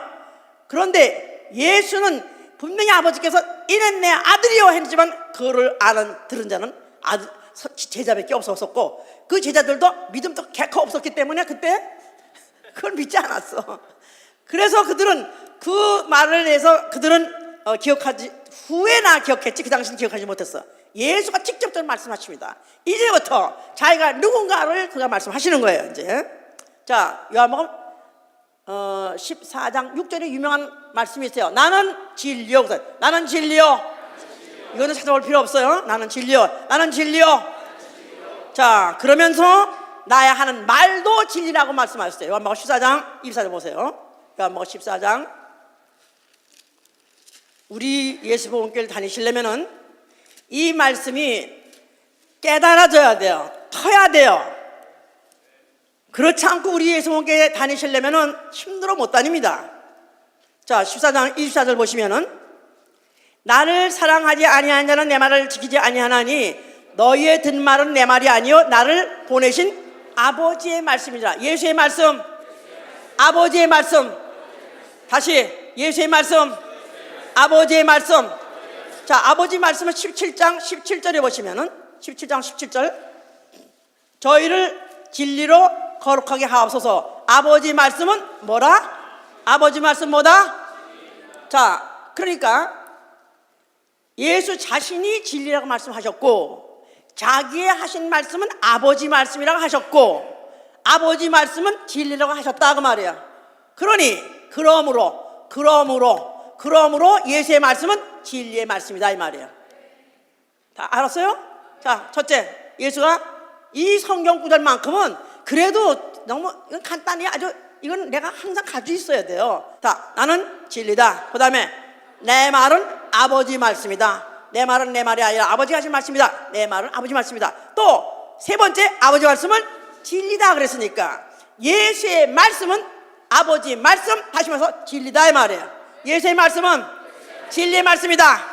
그런데 예수는 분명히 아버지께서 이는 내 아들이요 했지만 그를 들은 자는 제자밖에 없었고 그 제자들도 믿음도 개코 없었기 때문에 그때 그걸 믿지 않았어. 그래서 그들은 그 말을 해서 그들은 후에나 기억했지 그 당시는 기억하지 못했어. 예수가 직접적으로 말씀하십니다. 이제부터 자기가 누군가를 그가 말씀하시는 거예요. 이제 자, 요한복음 14장 6절에 유명한 말씀이 있어요. 나는 진리요. 나는 진리요. 이거는 찾아볼 필요 없어요. 나는 진리요. 나는 진리요. 자, 그러면서 나야 하는 말도 진리라고 말씀하셨어요. 요한복음 14장 24절 보세요. 요한복음 14장 우리 예수복음교회를 다니시려면은 이 말씀이 깨달아져야 돼요. 터야 돼요. 그렇지 않고 우리 예수복음교회 다니시려면은 힘들어 못 다닙니다. 자, 14장 24절 보시면은 나를 사랑하지 아니하는 자는 내 말을 지키지 아니하나니 너희의 듣는 말은 내 말이 아니요 나를 보내신 아버지의 말씀이라. 예수의 말씀, 아버지의 말씀. 다시 예수의 말씀, 아버지의 말씀. 자, 아버지 말씀은 17장 17절에 보시면은 17장 17절 저희를 진리로 거룩하게 하옵소서. 아버지 말씀은 뭐라? 아버지 말씀 뭐다? 자, 그러니까 예수 자신이 진리라고 말씀하셨고 자기의 하신 말씀은 아버지 말씀이라고 하셨고 아버지 말씀은 진리라고 하셨다 그 말이야. 그러니 그러므로 예수의 말씀은 진리의 말씀이다 이 말이에요. 다 알았어요? 자, 첫째, 예수가 이 성경 구절만큼은 그래도 너무 이건 간단히 아주 이건 내가 항상 가지고 있어야 돼요. 자, 나는 진리다. 그 다음에 내 말은 아버지 말씀이다. 내 말은 내 말이 아니라 아버지가 하신 말씀이다. 내 말은 아버지 말씀이다. 또 세 번째, 아버지 말씀은 진리다 그랬으니까 예수의 말씀은 아버지 말씀, 다시 말해서 진리다 이 말이에요. 예수의 말씀은 진리의 말씀이다.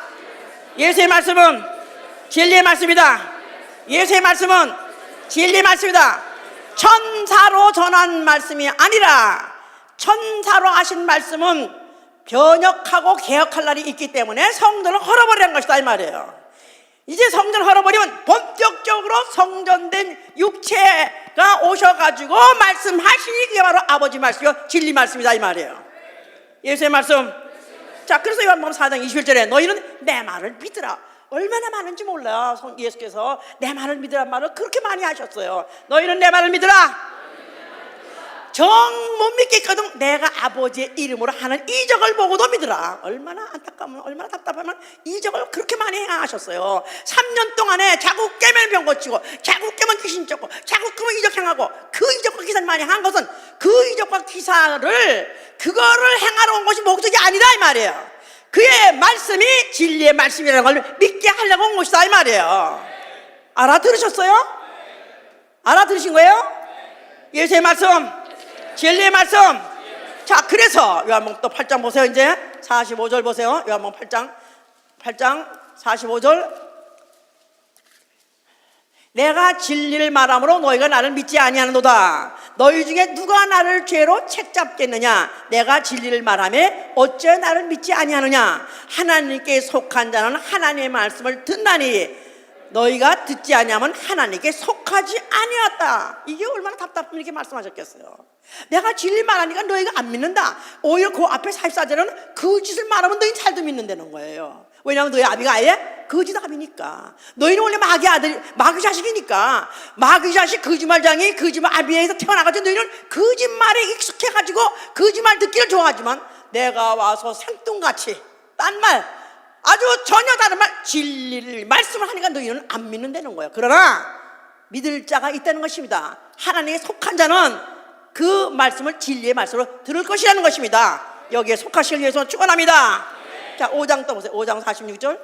예수의 말씀은 진리의 말씀이다. 예수의 말씀은 진리의 말씀이다. 천사로 전한 말씀이 아니라 천사로 하신 말씀은 변혁하고 개혁할 날이 있기 때문에 성전을 헐어버리는 것이다 이 말이에요. 이제 성전을 헐어버리면 본격적으로 성전된 육체가 오셔가지고 말씀하시니 그게 바로 아버지 말씀이요 진리 말씀이다 이 말이에요. 예수의 말씀. 자, 그래서 요한복음 4장 21절에 너희는 내 말을 믿으라. 얼마나 많은지 몰라요. 예수께서 내 말을 믿으란 말을 그렇게 많이 하셨어요. 너희는 내 말을 믿으라. 정 못 믿겠거든 내가 아버지의 이름으로 하는 이적을 보고도 믿으라. 얼마나 안타까우면, 얼마나 답답하면 이적을 그렇게 많이 행하셨어요. 3년 동안에 자꾸 깨면 병 고치고, 자꾸 깨면 귀신 쫓고, 자꾸 깨면 이적 행하고, 그 이적과 기사를 많이 한 것은 그 이적과 기사를 그거를 행하러 온 것이 목적이 아니다 이 말이에요. 그의 말씀이 진리의 말씀이라는 걸 믿게 하려고 온 것이다 이 말이에요. 알아들으셨어요? 알아들으신 거예요? 예수의 말씀, 진리의 말씀. 자, 그래서 요한복음 또 8장 보세요. 이제 45절 보세요. 요한복음 8장 45절. 내가 진리를 말함으로 너희가 나를 믿지 아니하는도다. 너희 중에 누가 나를 죄로 책잡겠느냐? 내가 진리를 말하매 어째 나를 믿지 아니하느냐? 하나님께 속한 자는 하나님의 말씀을 듣나니 너희가 듣지 아니하면 하나님께 속하지 아니었다. 이게 얼마나 답답하면 이렇게 말씀하셨겠어요. 내가 진리 말하니까 너희가 안 믿는다. 오히려 그 앞에 44절은 그 짓을 말하면 너희 잘도 믿는다는 거예요. 왜냐하면 너희 아비가 아예 거짓 아비니까. 너희는 원래 마귀 아들, 마귀 자식이니까. 마귀 자식 거짓말장이 거짓말 아비에서 태어나가지고 너희는 거짓말에 익숙해가지고 거짓말 듣기를 좋아하지만 내가 와서 생뚱같이 딴 말, 아주 전혀 다른 말, 진리를 말씀을 하니까 너희는 안 믿는다는 거예요. 그러나 믿을 자가 있다는 것입니다. 하나님에 속한 자는 그 말씀을 진리의 말씀으로 들을 것이라는 것입니다. 여기에 속하시기 위해서 축원합니다. 자, 5장 또 보세요. 5장 46절.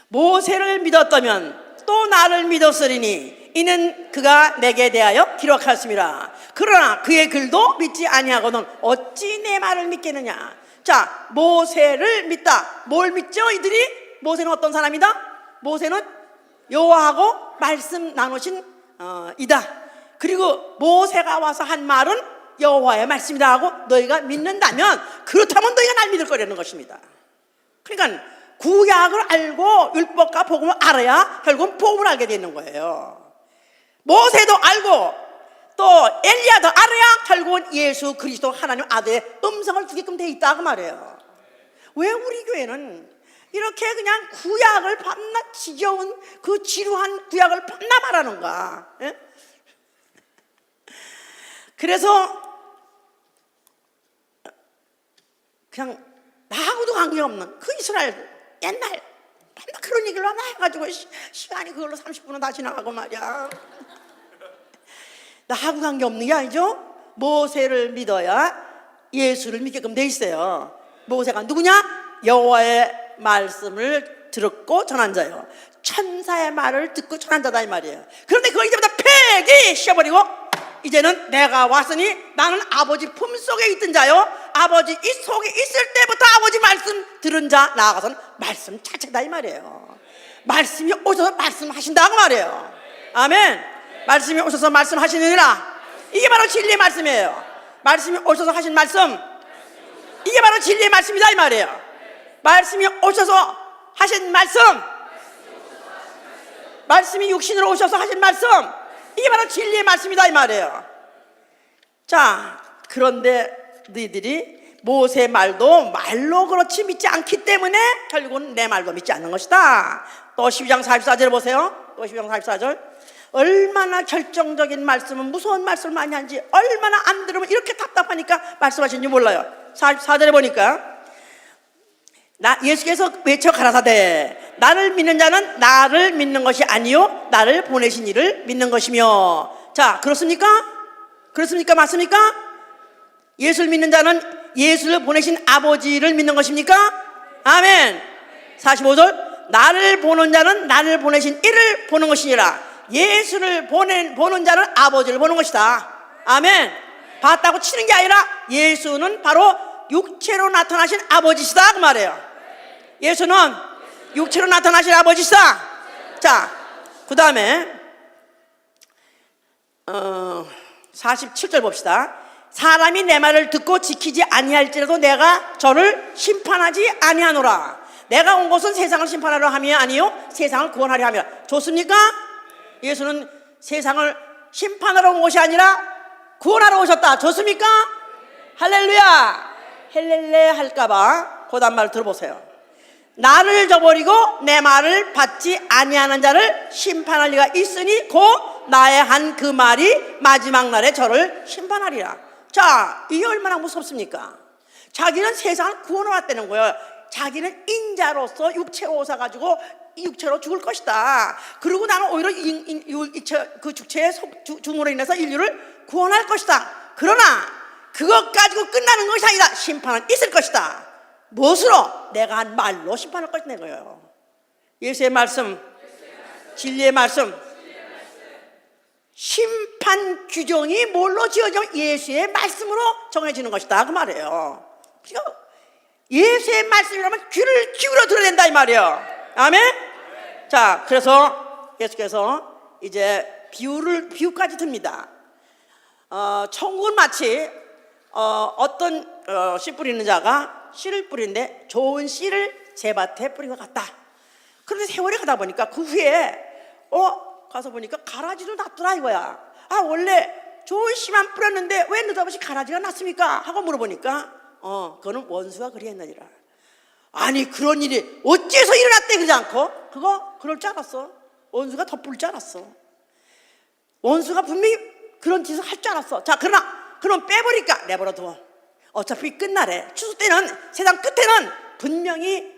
모세를 믿었다면 또 나를 믿었으리니 이는 그가 내게 대하여 기록하였습니다. 그러나 그의 글도 믿지 아니하고는 어찌 내 말을 믿겠느냐. 자, 모세를 믿다. 뭘 믿죠 이들이? 모세는 어떤 사람이다? 모세는 여호와하고 말씀 나누신 이다. 그리고 모세가 와서 한 말은 여호와의 말씀이다 하고 너희가 믿는다면, 그렇다면 너희가 날 믿을 거라는 것입니다. 그러니까 구약을 알고 율법과 복음을 알아야 결국은 복음을 알게 되는 거예요. 모세도 알고 또 엘리야도 알아야 결국은 예수 그리스도 하나님 아들의 음성을 듣게끔 돼 있다 그 말이에요. 왜 우리 교회는 이렇게 그냥 구약을 밤낮 지겨운 그 지루한 구약을 밤낮 말하는가? 예? 그래서 그냥 나하고도 관계없는 그 이스라엘 옛날 밤낮 그런 얘기를 하나 해가지고 시간이 그걸로 30분은 다 지나가고 말이야. 나하고 관계없는 게 아니죠. 모세를 믿어야 예수를 믿게끔 돼 있어요. 모세가 누구냐? 여호와의 말씀을 들었고 전한 자요, 천사의 말을 듣고 전한 자다 이 말이에요. 그런데 그걸 이제부터 폐기 씌워버리고 이제는 내가 왔으니 나는 아버지 품속에 있던 자요, 아버지 이 속에 있을 때부터 아버지 말씀 들은 자, 나아가서는 말씀 자체다 이 말이에요. 말씀이 오셔서 말씀하신다고 말이에요. 아멘. 말씀이 오셔서 말씀하시느니라. 이게 바로 진리의 말씀이에요. 말씀이 오셔서 하신 말씀, 이게 바로 진리의 말씀이다 이 말이에요. 말씀이 오셔서 하신 말씀, 말씀이 육신으로 오셔서 하신 말씀, 이게 바로 진리의 말씀이다 이 말이에요. 자, 그런데 너희들이 모세 말도 말로 그렇지 믿지 않기 때문에 결국은 내 말도 믿지 않는 것이다. 또 12장 44절 보세요. 또 12장 44절. 얼마나 결정적인 말씀은, 무서운 말씀을 많이 하는지, 얼마나 안 들으면 이렇게 답답하니까 말씀하시는지 몰라요. 44절에 보니까 예수께서 외쳐 가라사대 나를 믿는 자는 나를 믿는 것이 아니요 나를 보내신 이를 믿는 것이며. 자, 그렇습니까? 그렇습니까? 맞습니까? 예수를 믿는 자는 예수를 보내신 아버지를 믿는 것입니까? 아멘. 45절. 나를 보는 자는 나를 보내신 이를 보는 것이니라. 예수를 보는 자는 아버지를 보는 것이다. 아멘. 봤다고 치는 게 아니라 예수는 바로 육체로 나타나신 아버지시다 그 말이에요. 예수는 육체로 나타나신 아버지시다. 자, 그 다음에 47절 봅시다. 사람이 내 말을 듣고 지키지 아니할지라도 내가 저를 심판하지 아니하노라. 내가 온 것은 세상을 심판하려 함이 아니요 세상을 구원하려 함이라. 좋습니까? 예수는 세상을 심판하러 온 것이 아니라 구원하러 오셨다. 좋습니까? 할렐루야. 헬렐레 할까봐 그 다음 말을 들어보세요. 나를 저버리고 내 말을 받지 아니하는 자를 심판할 리가 있으니 곧 나의 한 그 말이 마지막 날에 저를 심판하리라. 자, 이게 얼마나 무섭습니까? 자기는 세상을 구원하러 왔다는 거예요. 자기는 인자로서 육체로 오셔가지고 육체로 죽을 것이다. 그리고 나는 오히려 그 육체의 죽음으로 인해서 인류를 구원할 것이다. 그러나 그것 가지고 끝나는 것이 아니다. 심판은 있을 것이다. 무엇으로? 내가 한 말로 심판할 것이다 거예요. 예수의 말씀, 진리의 말씀, 심판 규정이 뭘로 지어지면 예수의 말씀으로 정해지는 것이다 그 말이에요. 그러니까 예수의 말씀이라면 귀를 기울여 들어야 된다 이 말이에요. 아멘. 자, 그래서 예수께서 이제 비유까지 듭니다. 천국은 마치 어떤 씨 뿌리는 자가 씨를 뿌리는데 좋은 씨를 제밭에 뿌린 것 같다. 그런데 세월이 가다 보니까 그 후에 가서 보니까 가라지도 났더라 이거야. 아, 원래 좋은 씨만 뿌렸는데 왜 느닷없이 가라지가 났습니까? 하고 물어보니까 그거는 원수가 그리했느니라. 아니, 그런 일이 어째서 일어났대 그러지 않고 그거 그럴 줄 알았어. 원수가 덧불 줄 알았어. 원수가 분명히 그런 짓을 할 줄 알았어. 자, 그러나 그럼 빼버리니까 내버려둬. 어차피 끝날에 추수 때는 세상 끝에는 분명히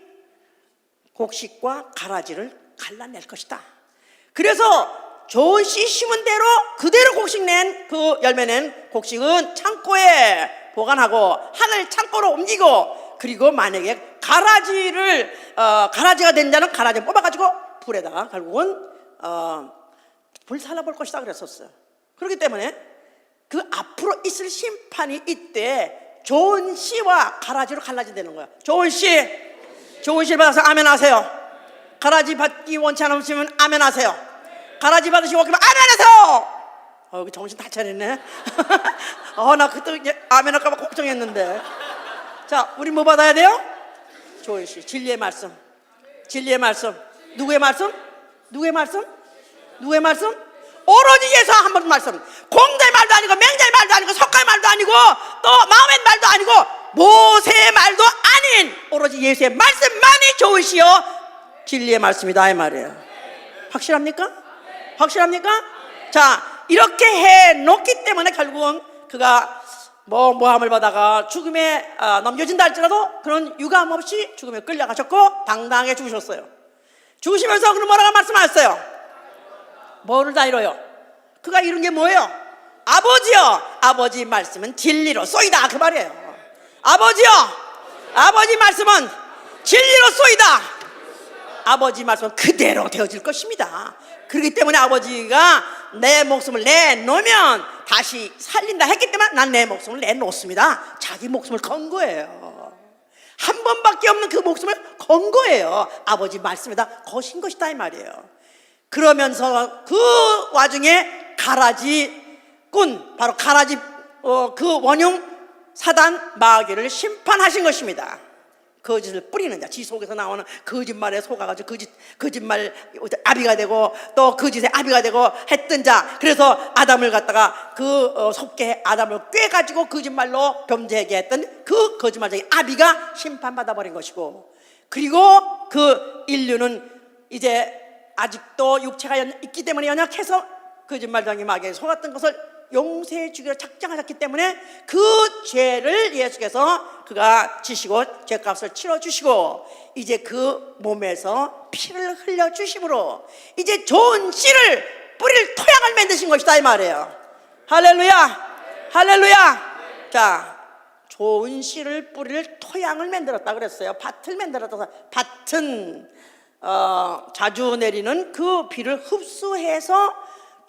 곡식과 가라지를 갈라낼 것이다. 그래서 좋은 씨 심은 대로 그대로 곡식 낸 그 열매 낸 곡식은 창고에 보관하고 하늘 창고로 옮기고, 그리고 만약에 가라지가 된 자는 가라지 뽑아가지고 불에다가 결국은 불살라볼 것이다 그랬었어요. 그렇기 때문에 그 앞으로 있을 심판이 이때 좋은 씨와 가라지로 갈라진다는 거야. 좋은 씨를 받아서 아멘 하세요. 가라지 받기 원치 않으시면 아멘 하세요. 가라지 받으시고 그러면 아멘 하세요. 여기 정신 다 차렸네. 나 그때 이제 아멘 할까봐 걱정했는데. 자, 우리 뭐 받아야 돼요? 좋은 씨, 진리의 말씀. 진리의 말씀. 누구의 말씀? 누구의 말씀? 누구의 말씀? 오로지 예수 한 번 말씀. 공자의 말도 아니고 맹자의 말도 아니고 석가의 말도 아니고 또 마음의 말도 아니고 모세의 말도 아닌 오로지 예수의 말씀만이 좋으시오 진리의 말씀이다 이 말이에요. 확실합니까? 확실합니까? 자, 이렇게 해놓기 때문에 결국은 그가 모함을 받다가 죽음에 넘겨진다 할지라도 그런 유감 없이 죽음에 끌려가셨고 당당하게 죽으셨어요. 죽으시면서 그는 뭐라고 말씀하셨어요? 뭐를 다 이뤄요? 그가 이룬 게 뭐예요? 아버지여, 아버지 말씀은 진리로 쏘이다 그 말이에요. 아버지여, 아버지 말씀은 진리로 쏘이다. 아버지 말씀은 그대로 되어질 것입니다. 그렇기 때문에 아버지가 내 목숨을 내놓으면 다시 살린다 했기 때문에 난 내 목숨을 내놓습니다. 자기 목숨을 건 거예요. 한 번밖에 없는 그 목숨을 건 거예요. 아버지 말씀에다 거신 것이다 이 말이에요. 그러면서 그 와중에 가라지꾼, 바로 가라지 그 원흉 사단 마귀를 심판하신 것입니다. 거짓을 뿌리는 자, 지 속에서 나오는 거짓말에 속아가지고 거짓말 아비가 되고 또 거짓의 아비가 되고 했던 자, 그래서 아담을 갖다가 그 속게 아담을 꿰가지고 거짓말로 범죄하게 했던 그 거짓말적인 아비가 심판받아 버린 것이고, 그리고 그 인류는 이제 아직도 육체가 있기 때문에 연약해서 거짓말쟁이 마귀에 속았던 것을 용서해 주기로 작정하셨기 때문에 그 죄를 예수께서 그가 지시고 죄값을 치러주시고 이제 그 몸에서 피를 흘려주심으로 이제 좋은 씨를 뿌릴 토양을 만드신 것이다 이 말이에요. 할렐루야, 할렐루야. 자, 좋은 씨를 뿌릴 토양을 만들었다 그랬어요. 밭을 만들었다. 밭은 자주 내리는 그 비를 흡수해서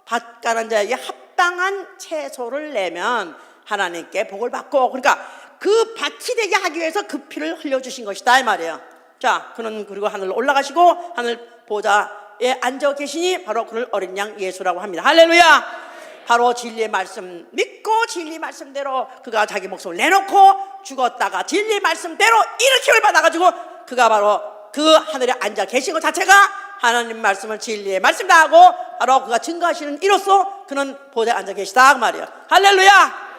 밭 가는 자에게 합당한 채소를 내면 하나님께 복을 받고, 그러니까 그 밭이 되게 하기 위해서 그 피를 흘려주신 것이다 이 말이에요. 자, 그는 그리고 하늘로 올라가시고 하늘 보좌에 앉아 계시니 바로 그를 어린 양 예수라고 합니다. 할렐루야. 바로 진리의 말씀 믿고 진리 말씀대로 그가 자기 목숨을 내놓고 죽었다가 진리 말씀대로 일으킴을 받아가지고 그가 바로 그 하늘에 앉아 계신 것 자체가 하나님 말씀을 진리의 말씀이다 하고 바로 그가 증거하시는 이로써 그는 보좌에 앉아 계시다 그 말이에요. 할렐루야.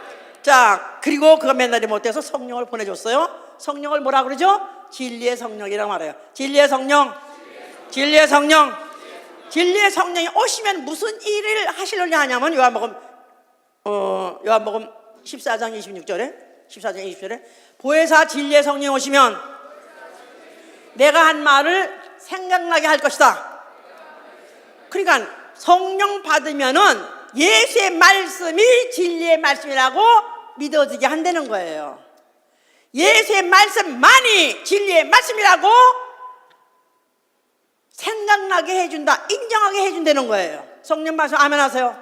자, 그리고 그가 맨날이 못해서 성령을 보내줬어요. 성령을 뭐라 그러죠? 진리의 성령이라고 말해요. 진리의 성령, 진리의 성령, 진리의 성령이 오시면 무슨 일을 하시려냐 하냐면 요한복음 14장 26절에 보혜사 진리의 성령이 오시면 내가 한 말을 생각나게 할 것이다. 그러니까 성령 받으면은 예수의 말씀이 진리의 말씀이라고 믿어지게 한다는 거예요. 예수의 말씀만이 진리의 말씀이라고 생각나게 해준다, 인정하게 해준다는 거예요. 성령 말씀 아멘 하세요.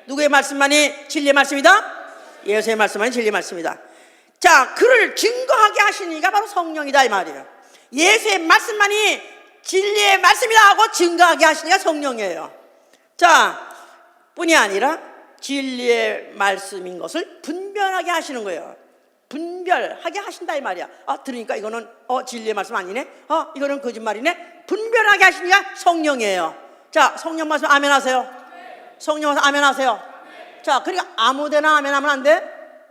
누구의 말씀만이 진리의 말씀이다? 예수의 말씀만이 진리의 말씀이다. 자, 그를 증거하게 하시는 이가 바로 성령이다 이 말이에요. 예수의 말씀만이 진리의 말씀이다 하고 증거하게 하시는 이가 성령이에요. 자, 뿐이 아니라 진리의 말씀인 것을 분별하게 하시는 거예요. 분별하게 하신다 이 말이야. 아, 들으니까 이거는 진리의 말씀 아니네, 이거는 거짓말이네. 분별하게 하시는 게 성령이에요. 자, 성령 말씀 아멘 하세요. 성령 말씀 아멘 하세요. 자, 그러니까 아무데나 아멘 하면 안 돼.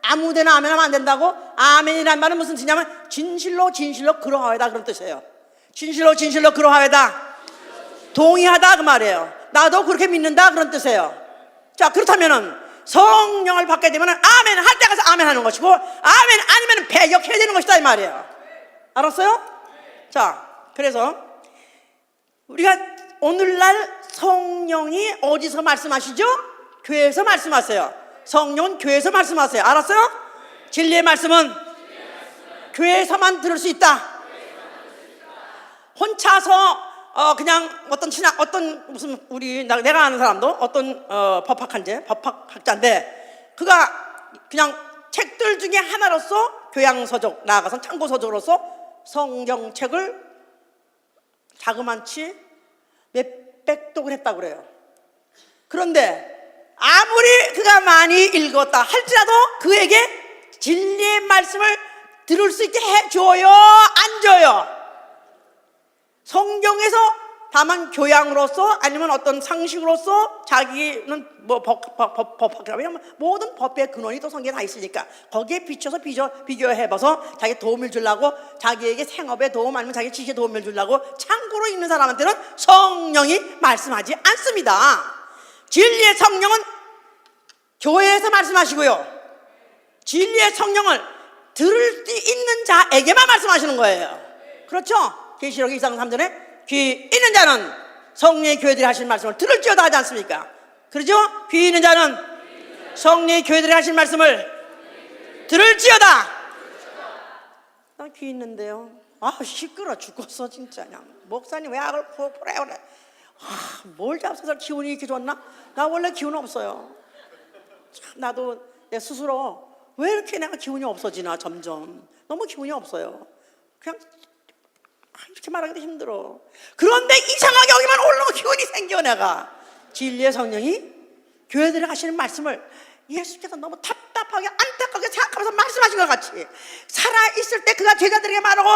아무데나 아멘 하면 안 된다고. 아멘이란 말은 무슨 뜻이냐면 진실로 진실로 그러하여다 그런 뜻이에요. 진실로 진실로 그러하여다, 동의하다 그 말이에요. 나도 그렇게 믿는다 그런 뜻이에요. 자, 그렇다면은 성령을 받게 되면은 아멘 할 때 가서 아멘 하는 것이고 아멘 아니면 배격해야 되는 것이다 이 말이에요. 알았어요? 자, 그래서 우리가 오늘날 성령이 어디서 말씀하시죠? 교회에서 말씀하세요. 성령은 교회에서 말씀하세요. 알았어요? 진리의 말씀은 교회에서만 들을 수 있다. 혼자서 그냥 어떤 무슨 내가 아는 사람도 어떤 법학학자인데 그가 그냥 책들 중에 하나로서 교양서적, 나아가서 참고서적으로서 성경책을 자그만치 몇백 독을 했다고 그래요. 그런데 아무리 그가 많이 읽었다 할지라도 그에게 진리의 말씀을 들을 수 있게 해줘요, 안 줘요? 성경에서 다만 교양으로서 아니면 어떤 상식으로서 자기는 뭐 법학이라면 모든 법의 근원이 또 성경에 다 있으니까 거기에 비춰서 비교해봐서 자기 도움을 주려고, 자기에게 생업에 도움 아니면 자기 지식에 도움을 주려고 참고로 있는 사람한테는 성령이 말씀하지 않습니다. 진리의 성령은 교회에서 말씀하시고요, 진리의 성령을 들을 수 있는 자에게만 말씀하시는 거예요. 그렇죠? 계시록 2장 3절에 귀 있는 자는 성령의 교회들이 하시는 말씀을 들을지어다 하지 않습니까? 그러죠? 귀 있는 자는 성령의 교회들이 하시는 말씀을 들을지어다. 나 귀 있는데요. 시끄러 죽겠어 진짜. 그냥 목사님 왜 악을 보래 그래. 뭘 잡숴서 기운이 이렇게 좋나? 나 원래 기운 없어요. 참, 나도 내 스스로 왜 이렇게 내가 기운이 없어지나 점점. 너무 기운이 없어요. 그냥 이렇게 말하기도 힘들어. 그런데 이상하게 여기만 올라오면 기운이 생겨. 내가 진리의 성령이 교회들이 하시는 말씀을 예수께서 너무 답답하게 안타깝게 생각하면서 말씀하신 것 같이 살아있을 때 그가 제자들에게 말하고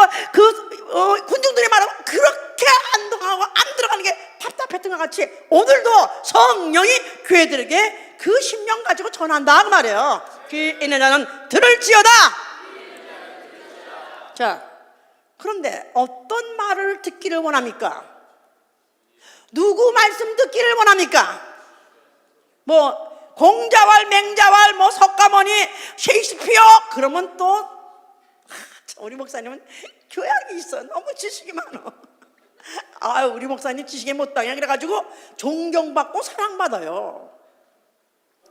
군중들에게 말하고 그렇게 안동하고 안 들어가는 게 답답했던 것 같이 오늘도 성령이 교회들에게 그 심령 가지고 전한다 그 말이에요. 귀 있는 자는 들을지어다. 자, 그런데 어떤 말을 듣기를 원합니까? 누구 말씀 듣기를 원합니까? 뭐 공자왈, 맹자왈, 뭐 석가모니, 셰익스피어 그러면 또 우리 목사님은 교양이 있어. 너무 지식이 많아. 우리 목사님 지식에 못당해 그래가지고 존경받고 사랑받아요.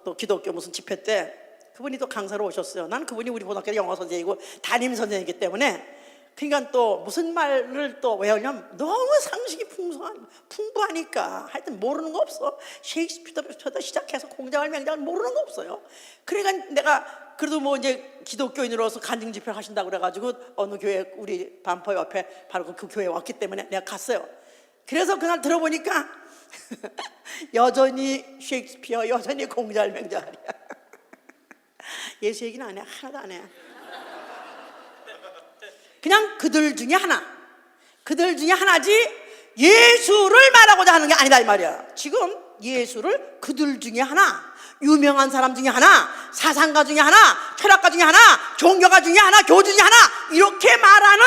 또 기독교 무슨 집회 때 그분이 또 강사로 오셨어요. 난 그분이 우리 고등학교 영어 선생이고 담임 선생이기 때문에 그러니까 또 무슨 말을 또 외우냐면 너무 상식이 풍부하니까 하여튼 모르는 거 없어. 셰익스피어부터 시작해서 공자왈, 맹자왈 모르는 거 없어요. 그러니까 내가 그래도 뭐 이제 기독교인으로서 간증 집회 하신다고 그래가지고 어느 교회 우리 반포 옆에 바로 그 교회에 왔기 때문에 내가 갔어요. 그래서 그날 들어보니까 여전히 셰익스피어, 여전히 공잘맹잘이야. 예수 얘기는 안 해. 하나도 안 해. 그냥 그들 중에 하나, 그들 중에 하나지 예수를 말하고자 하는 게 아니다 이 말이야. 지금 예수를 그들 중에 하나, 유명한 사람 중에 하나, 사상가 중에 하나, 철학가 중에 하나, 종교가 중에 하나, 교주 중에 하나, 이렇게 말하는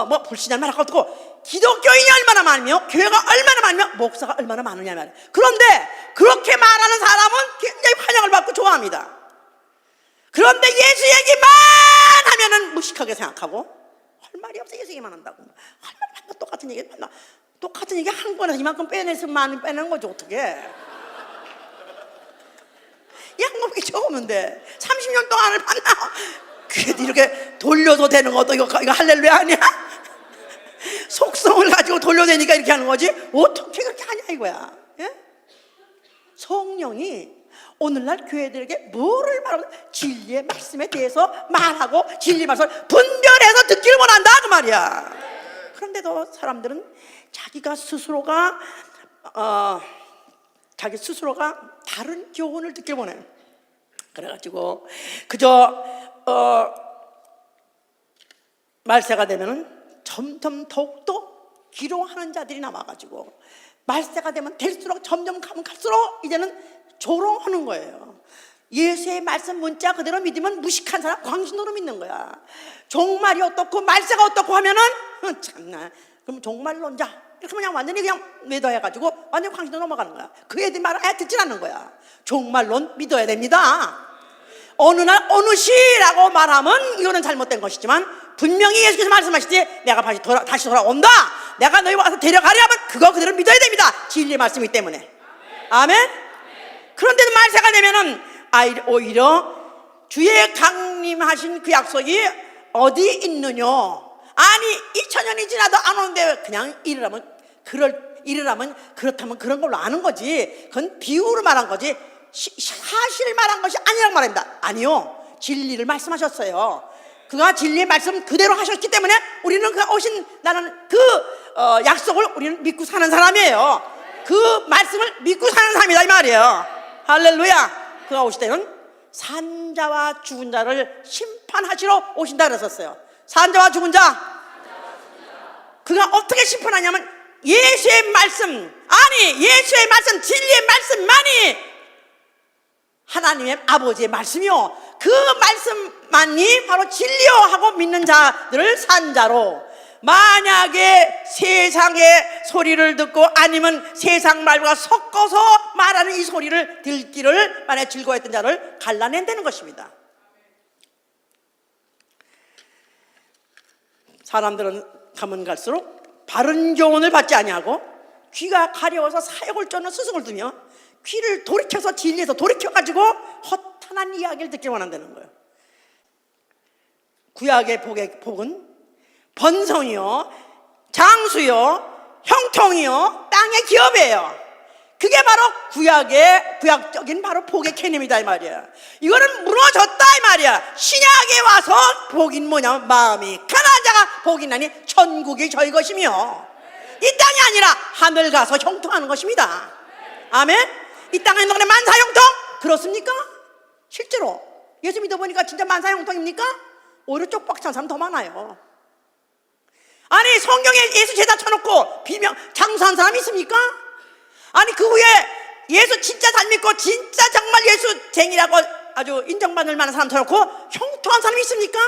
뭐 불신자를 말할 것도 없고, 기독교인이 얼마나 많으며 교회가 얼마나 많으며 목사가 얼마나 많으냐 말이야. 그런데 그렇게 말하는 사람은 굉장히 환영을 받고 좋아합니다. 그런데 예수 얘기만 하면은 무식하게 생각하고, 할 말이 없어. 예수 얘기만 한다고 할 말이 맨날 똑같은 얘기, 맨날 똑같은 얘기 한 번에 이만큼 빼내서 많이 빼내는 거지 어떻게. 이 한국이 적으면데 30년 동안을 만나. 그래도 이렇게 돌려도 되는 것도 이거 할렐루야 아니야? 속성을 가지고 돌려대니까 이렇게 하는 거지 어떻게 그렇게 하냐 이거야. 예? 성령이 오늘날 교회들에게 뭐를 말하고 진리의 말씀에 대해서 말하고 진리 말씀을 분별해서 듣기를 원한다 그 말이야. 그런데도 사람들은 자기 스스로가 다른 교훈을 듣길 원해. 그래가지고 그저 말세가 되면은 점점 더욱더 기롱하는 자들이 남아가지고, 말세가 되면 될수록 점점 가면 갈수록 이제는 조롱하는 거예요. 예수의 말씀 문자 그대로 믿으면 무식한 사람 광신으로 믿는 거야. 종말이 어떻고 말세가 어떻고 하면은 참나, 그럼 종말론자 이렇게 그냥 완전히 그냥 매도해가지고 완전 광신으로 넘어가는 거야. 그 애들 말을 아예 듣질 않는 거야. 종말론 믿어야 됩니다. 어느 날 어느 시라고 말하면 이거는 잘못된 것이지만, 분명히 예수께서 말씀하시지 내가 다시 돌아온다, 내가 너희 와서 데려가려면 그거 그대로 믿어야 됩니다. 진리의 말씀이기 때문에. 아멘. 그런데도 말세가 되면은 오히려 주의 강림하신 그 약속이 어디 있느냐, 아니 2000년이 지나도 안 오는데 그냥 이르라면 그렇다면 그런 걸로 아는 거지, 그건 비유로 말한 거지 사실을 말한 것이 아니라고 말합니다. 아니요, 진리를 말씀하셨어요. 그가 진리의 말씀 그대로 하셨기 때문에 우리는 그가 오신 나는 그 약속을 우리는 믿고 사는 사람이에요. 그 말씀을 믿고 사는 사람이다 이 말이에요. 할렐루야. 그가 오실 때는 산자와 죽은 자를 심판하시러 오신다 그랬었어요. 산자와 죽은 자, 그가 어떻게 심판하냐면 예수의 말씀, 예수의 말씀, 진리의 말씀만이 하나님의 아버지의 말씀이요, 그 말씀만이 바로 진리요 하고 믿는 자들을 산자로, 만약에 세상의 소리를 듣고 아니면 세상 말과 섞어서 말하는 이 소리를 듣기를 만약 즐거워했던 자를 갈라낸다는 것입니다. 사람들은 가면 갈수록 바른 교훈을 받지 아니하고 귀가 가려워서 사역을 쫓는 스승을 두며 귀를 돌이켜서 진리에서 돌이켜가지고 허탄한 이야기를 듣길 원한다는 거예요. 구약의 복은 번성이요, 장수요, 형통이요, 땅의 기업이에요. 그게 바로 구약적인 바로 복의 개념이다 이 말이야. 이거는 무너졌다 이 말이야. 신약에 와서 복인 뭐냐면 마음이 가난한 자가 복이 나니 천국이 저희 것이며, 이 땅이 아니라 하늘 가서 형통하는 것입니다. 아멘. 이 땅에 있는 만사형통 그렇습니까? 실제로 예수 믿어보니까 진짜 만사형통입니까? 오히려 쪽박찬 사람 더 많아요. 아니 성경에 예수 제다 쳐놓고 비명 장수한 사람이 있습니까? 아니 그 후에 예수 진짜 잘 믿고 진짜 정말 예수쟁이라고 아주 인정받을 만한 사람 쳐놓고 형통한 사람이 있습니까?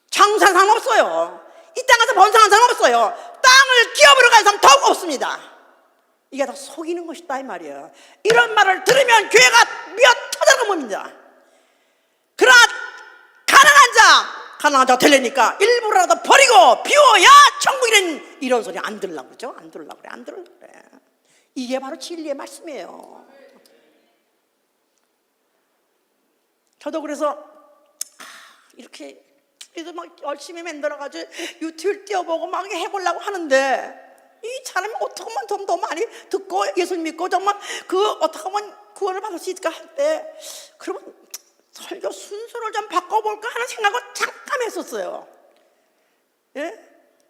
장수한 사람 없어요. 이 땅에서 번성한 사람 없어요. 땅을 기업으로 가는 사람 더욱 없습니다. 이게 다 속이는 것이다 이 말이에요. 이런 말을 들으면 교회가 미어 터져나가 봅니다. 그러나 가난한 자 되려니까 일부러라도 버리고 비워야 천국이란 이런 소리 안 들으려고 그러죠. 안 들으려고 그래. 이게 바로 진리의 말씀이에요. 저도 그래서 이렇게 그래도 막 열심히 만들어가지고 유튜브 띄워보고 막 해보려고 하는데, 이 사람이 어떻게 하면 좀 더 많이 듣고 예수 믿고 정말 어떻게 하면 구원을 받을 수 있을까 할 때, 그러면 설교 순서를 좀 바꿔볼까 하는 생각을 잠깐 했었어요. 예?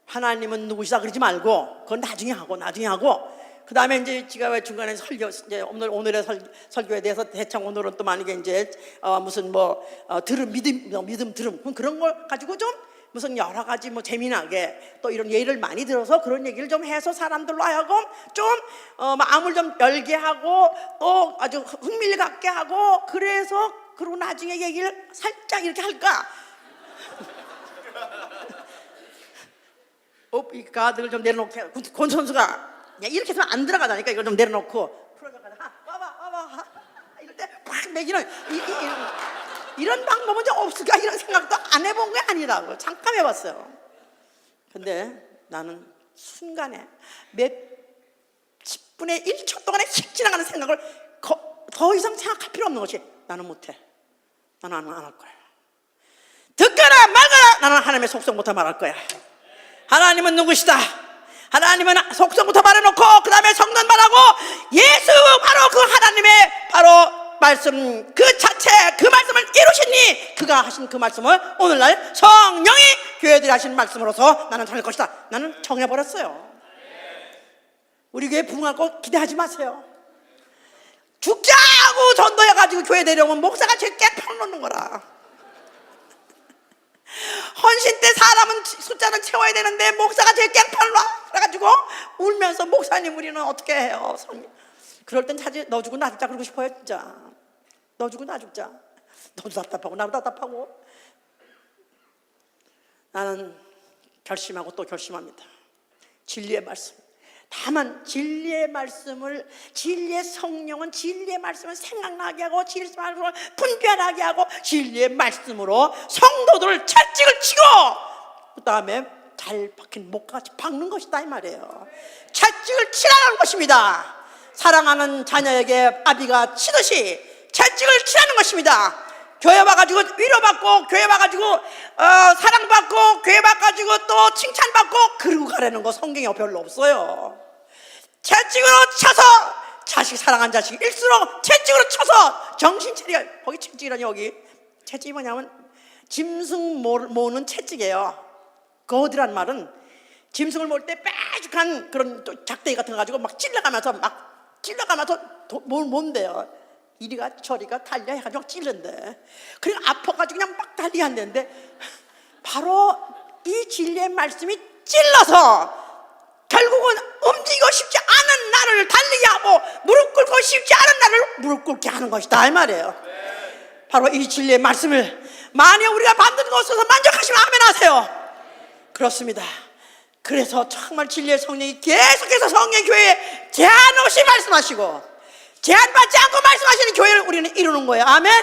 하나님은 누구시다 그러지 말고 그건 나중에 하고 그 다음에 이제 제가 왜 중간에 설교 이제 오늘의 설교에 대해서 대충 오늘은 또 만약에 이제 무슨 믿음 들음 그런 걸 가지고 좀 무슨 여러 가지 재미나게 또 이런 예를 많이 들어서 그런 얘기를 좀 해서 사람들로 하여금 좀 마음을 좀 열게 하고 또 아주 흥미를 갖게 하고 그리고 나중에 얘기를 살짝 이렇게 할까? 이 가득을 좀 내려놓게 권 선수가 이렇게 해서 안 들어가다니까 이걸 좀 내려놓고 풀어져가다 와봐 이럴 때 팍 내기는 이런 방법은 좀 없을까 이런 생각도 안 해본 게 아니라고 잠깐 해봤어요. 근데 나는 순간에 몇 10분의 1초 동안에 휙 지나가는 생각을 더 이상 생각할 필요 없는 것이 나는 못해. 나는 안 할 거야. 듣거나 말거나 나는 하나님의 속성부터 말할 거야. 하나님은 누구시다? 하나님은 속성부터 말해놓고 그 다음에 성전 말하고 예수 바로 그 하나님의 바로 말씀 그 자체 그 말씀을 이루시니 그가 하신 그 말씀을 오늘날 성령이 교회들이 하신 말씀으로서 나는 전할 것이다. 나는 정해버렸어요. 우리 교회 부흥할 거 기대하지 마세요. 죽자고 전도해가지고 교회 내려오면 목사가 제일 깨평 놓는 거라. 헌신 때 사람은 숫자는 채워야 되는데 목사가 제일 깽판을 놔 그래가지고 울면서 목사님 우리는 어떻게 해요? 그럴 땐 사실 너 주고 나 죽자 그러고 싶어요. 진짜 너 주고 나 죽자. 너도 답답하고 나도 답답하고. 나는 결심하고 또 결심합니다. 진리의 말씀, 다만 진리의 말씀을 진리의 성령은 진리의 말씀을 생각나게 하고 진리의 말씀을 분별하게 하고 진리의 말씀으로 성도들을 채찍을 치고 그 다음에 잘 박힌 목같이 박는 것이다 이 말이에요. 채찍을 치라는 것입니다. 사랑하는 자녀에게 아비가 치듯이 채찍을 치라는 것입니다. 교회 와가지고 위로받고 교회 와가지고 사랑받고 교회 와가지고 또 칭찬받고 그러고 가라는 거 성경에 별로 없어요. 채찍으로 쳐서 자식 사랑한 자식 일수록 채찍으로 쳐서 정신 차리가 거기 채찍이라니 여기 채찍이 뭐냐면 짐승 모으는 채찍이에요. 거드란 말은 짐승을 모을 때 빼죽한 그런 작대기 같은 거 가지고 막 찔러가면서 뭔데요? 이리가 저리가 달려 해가지고 찔른대. 그리고 아파가지고 그냥 막 달리 안 되는데 바로 이 진리의 말씀이 찔러서 결국은 움직이고 싶지 않은 나를 달리게 하고 무릎 꿇고 싶지 않은 나를 무릎 꿇게 하는 것이다 이 말이에요. 바로 이 진리의 말씀을 만약 우리가 받는 것에서 만족하시면 아멘 하세요. 그렇습니다. 그래서 정말 진리의 성령이 계속해서 성령 교회에 제한 없이 말씀하시고 제한받지 않고 말씀하시는 교회를 우리는 이루는 거예요. 아멘.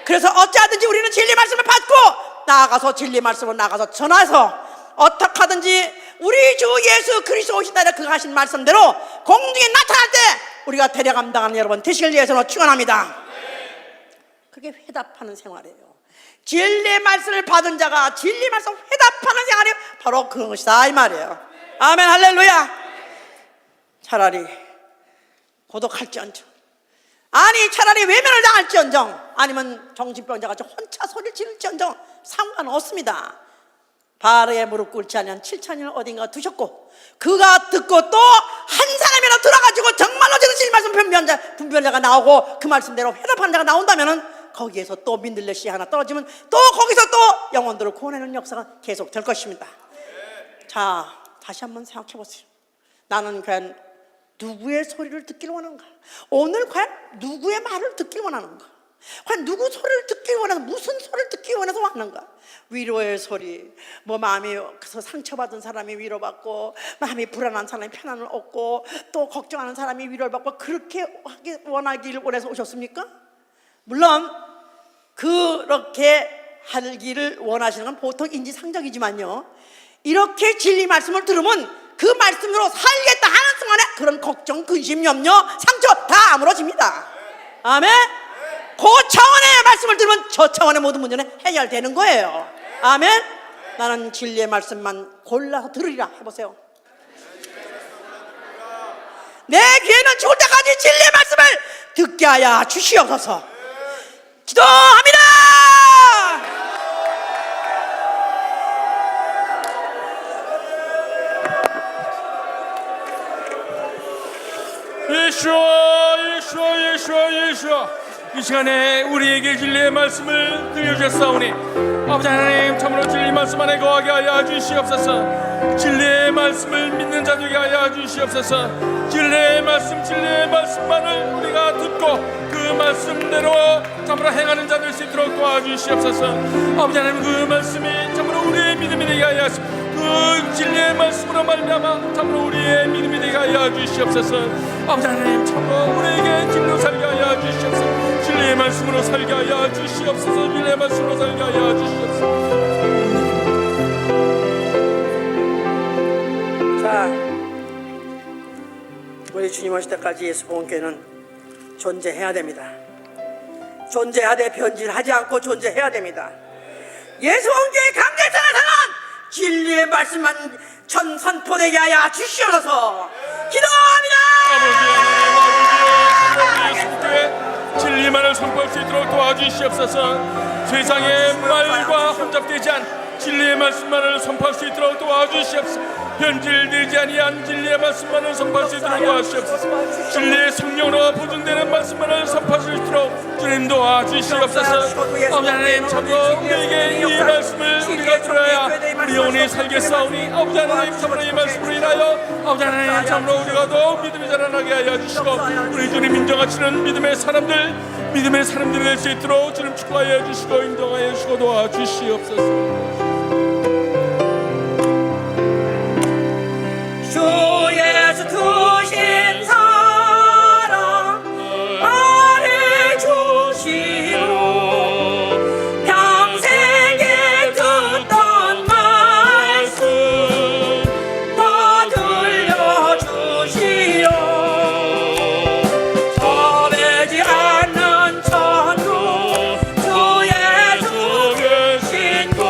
그래서 어찌하든지 우리는 진리 말씀을 받고 나아가서 진리 말씀을 나가서 전해서 어떻게 하든지 우리 주 예수 그리스도 오신 날에 그가 하신 말씀대로 공중에 나타날 때 우리가 대려 감당하는 여러분 되시길 위해서 축원합니다. 그게 회답하는 생활이에요. 진리의 말씀을 받은 자가 진리 말씀 회답하는 생활이 바로 그것이다 이 말이에요. 아멘 할렐루야. 차라리 고독할지언정 아니 차라리 외면을 당할지언정 아니면 정신병자같이 혼자 소리를 지를지언정 상관없습니다. 바알에 무릎 꿇지 않은 7천년을 어딘가 두셨고 그가 듣고 또 한 사람이라도 들어가지고 정말로 진리 말씀 분별자가 나오고 그 말씀대로 회답하는 자가 나온다면은 거기에서 또 민들레씨 하나 떨어지면 또 거기서 또 영혼들을 구원하는 역사가 계속 될 것입니다. 자, 다시 한번 생각해 보세요. 나는 과연 누구의 소리를 듣기를 원하는가? 오늘 과연 누구의 말을 듣기를 원하는가? 과연 누구 소리를 듣기를 원해서 무슨 소리를 듣기를 원해서 왔는가? 위로의 소리, 마음이 상처받은 사람이 위로받고 마음이 불안한 사람이 편안을 얻고 또 걱정하는 사람이 위로를 받고 그렇게 원하기를 원해서 오셨습니까? 물론 그렇게 하기를 원하시는 건 보통 인지상정이지만요, 이렇게 진리 말씀을 들으면 그 말씀으로 살겠다 하는 순간에 그런 걱정, 근심, 염려, 상처 다 아물어집니다. 아멘. 그 차원의 말씀을 들으면 저 차원의 모든 문제는 해결되는 거예요. 아멘. 나는 진리의 말씀만 골라서 들으리라. 해보세요. 내 귀에는 죽을 때까지 진리의 말씀을 듣게 하여 주시옵소서. 기도합니다. 예수와 이 시간에 우리에게 진리의 말씀을 들려주셨사오니 아버지 하나님 참으로 진리 말씀 안에 거하게 하여 주시옵소서. 진리의 말씀을 믿는 자 되게 하여 주시옵소서. 진리의 말씀만을 우리가 듣고 그 말씀대로 참으로 행하는 자 될 수 있도록 도와주시옵소서. 아버지 하나님 그 말씀이 참으로 우리의 믿음이 되게 하여 주시옵소서. 그 진리의 말씀으로 말미암아 참으로 우리의 믿음이 되게 하여 주시옵소서. 아버지 하나님 참으로 우리에게 진리로 살게 하여 주시옵소서. 진리의 말씀으로 살게 하여 주시옵소서. 진리의 말씀으로 살게 하여 주시옵소서. 자, 우리 주님 오실 때까지 예수 복음교회는 존재해야 됩니다. 존재해야 돼. 변질하지 않고 존재해야 됩니다. 예수 복음교회 강대상에서는 진리의 말씀만 선포되게 하여 주시옵소서. 기도합니다. 아버지 예수님께 진리만을 선포할 수 있도록 도와주시옵소서. 세상의 말과 혼잡되지 않은 진리의 말씀만을 선포할 수 있도록 도와주시옵소서. 변질되지 아니한 진리의 말씀만을 선포할 수 있도록 도와주시옵소서. 진리의 성령으로 보증되는 말씀만을 선포할 수 있도록 주님 도와주시옵소서. 아버지 하나님 참으로 우리에게 이 말씀을 우리가 들어야 우리 영혼이 살겠사오니 아버지 하나님 참으로 이 말씀으로 인하여 아버지 하나님 참으로 우리가 더 믿음이 자라나게 하여 주시고 우리 주님 인정하시는 믿음의 사람들이 될 수 있도록 주님 축복하여 주시고 인정하여 주시고 도와주시옵소서. 주 예수 두신 사랑 말해주시고 평생에 듣던 말씀 더 들려주시오. 서매지 않는 천국 주 예수 신고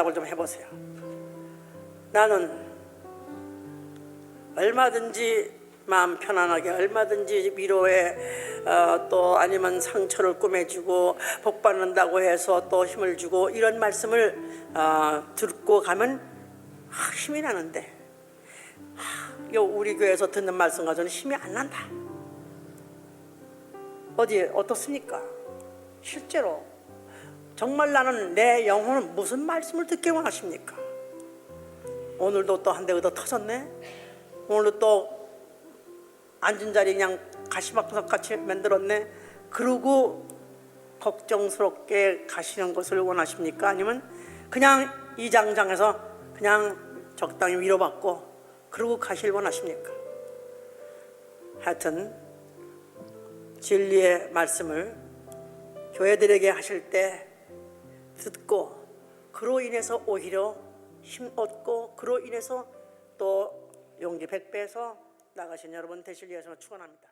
대답을 좀 해보세요. 나는 얼마든지 마음 편안하게, 얼마든지 위로에 또 아니면 상처를 꾸며주고 복받는다고 해서 또 힘을 주고 이런 말씀을 듣고 가면 힘이 나는데 우리 교회에서 듣는 말씀 가지고는 힘이 안 난다. 어떻습니까? 실제로 정말 나는 내 영혼은 무슨 말씀을 듣게 원하십니까? 오늘도 또 한 대 얻어 터졌네. 오늘도 또 앉은 자리 그냥 가시밭석 같이 만들었네. 그러고 걱정스럽게 가시는 것을 원하십니까? 아니면 그냥 이 장장에서 그냥 적당히 위로받고 그러고 가실 원하십니까? 하여튼 진리의 말씀을 교회들에게 하실 때 듣고 그로 인해서 오히려 힘 얻고 그로 인해서 또 용기 100배에서 나가신 여러분 되실 위해서 축원합니다.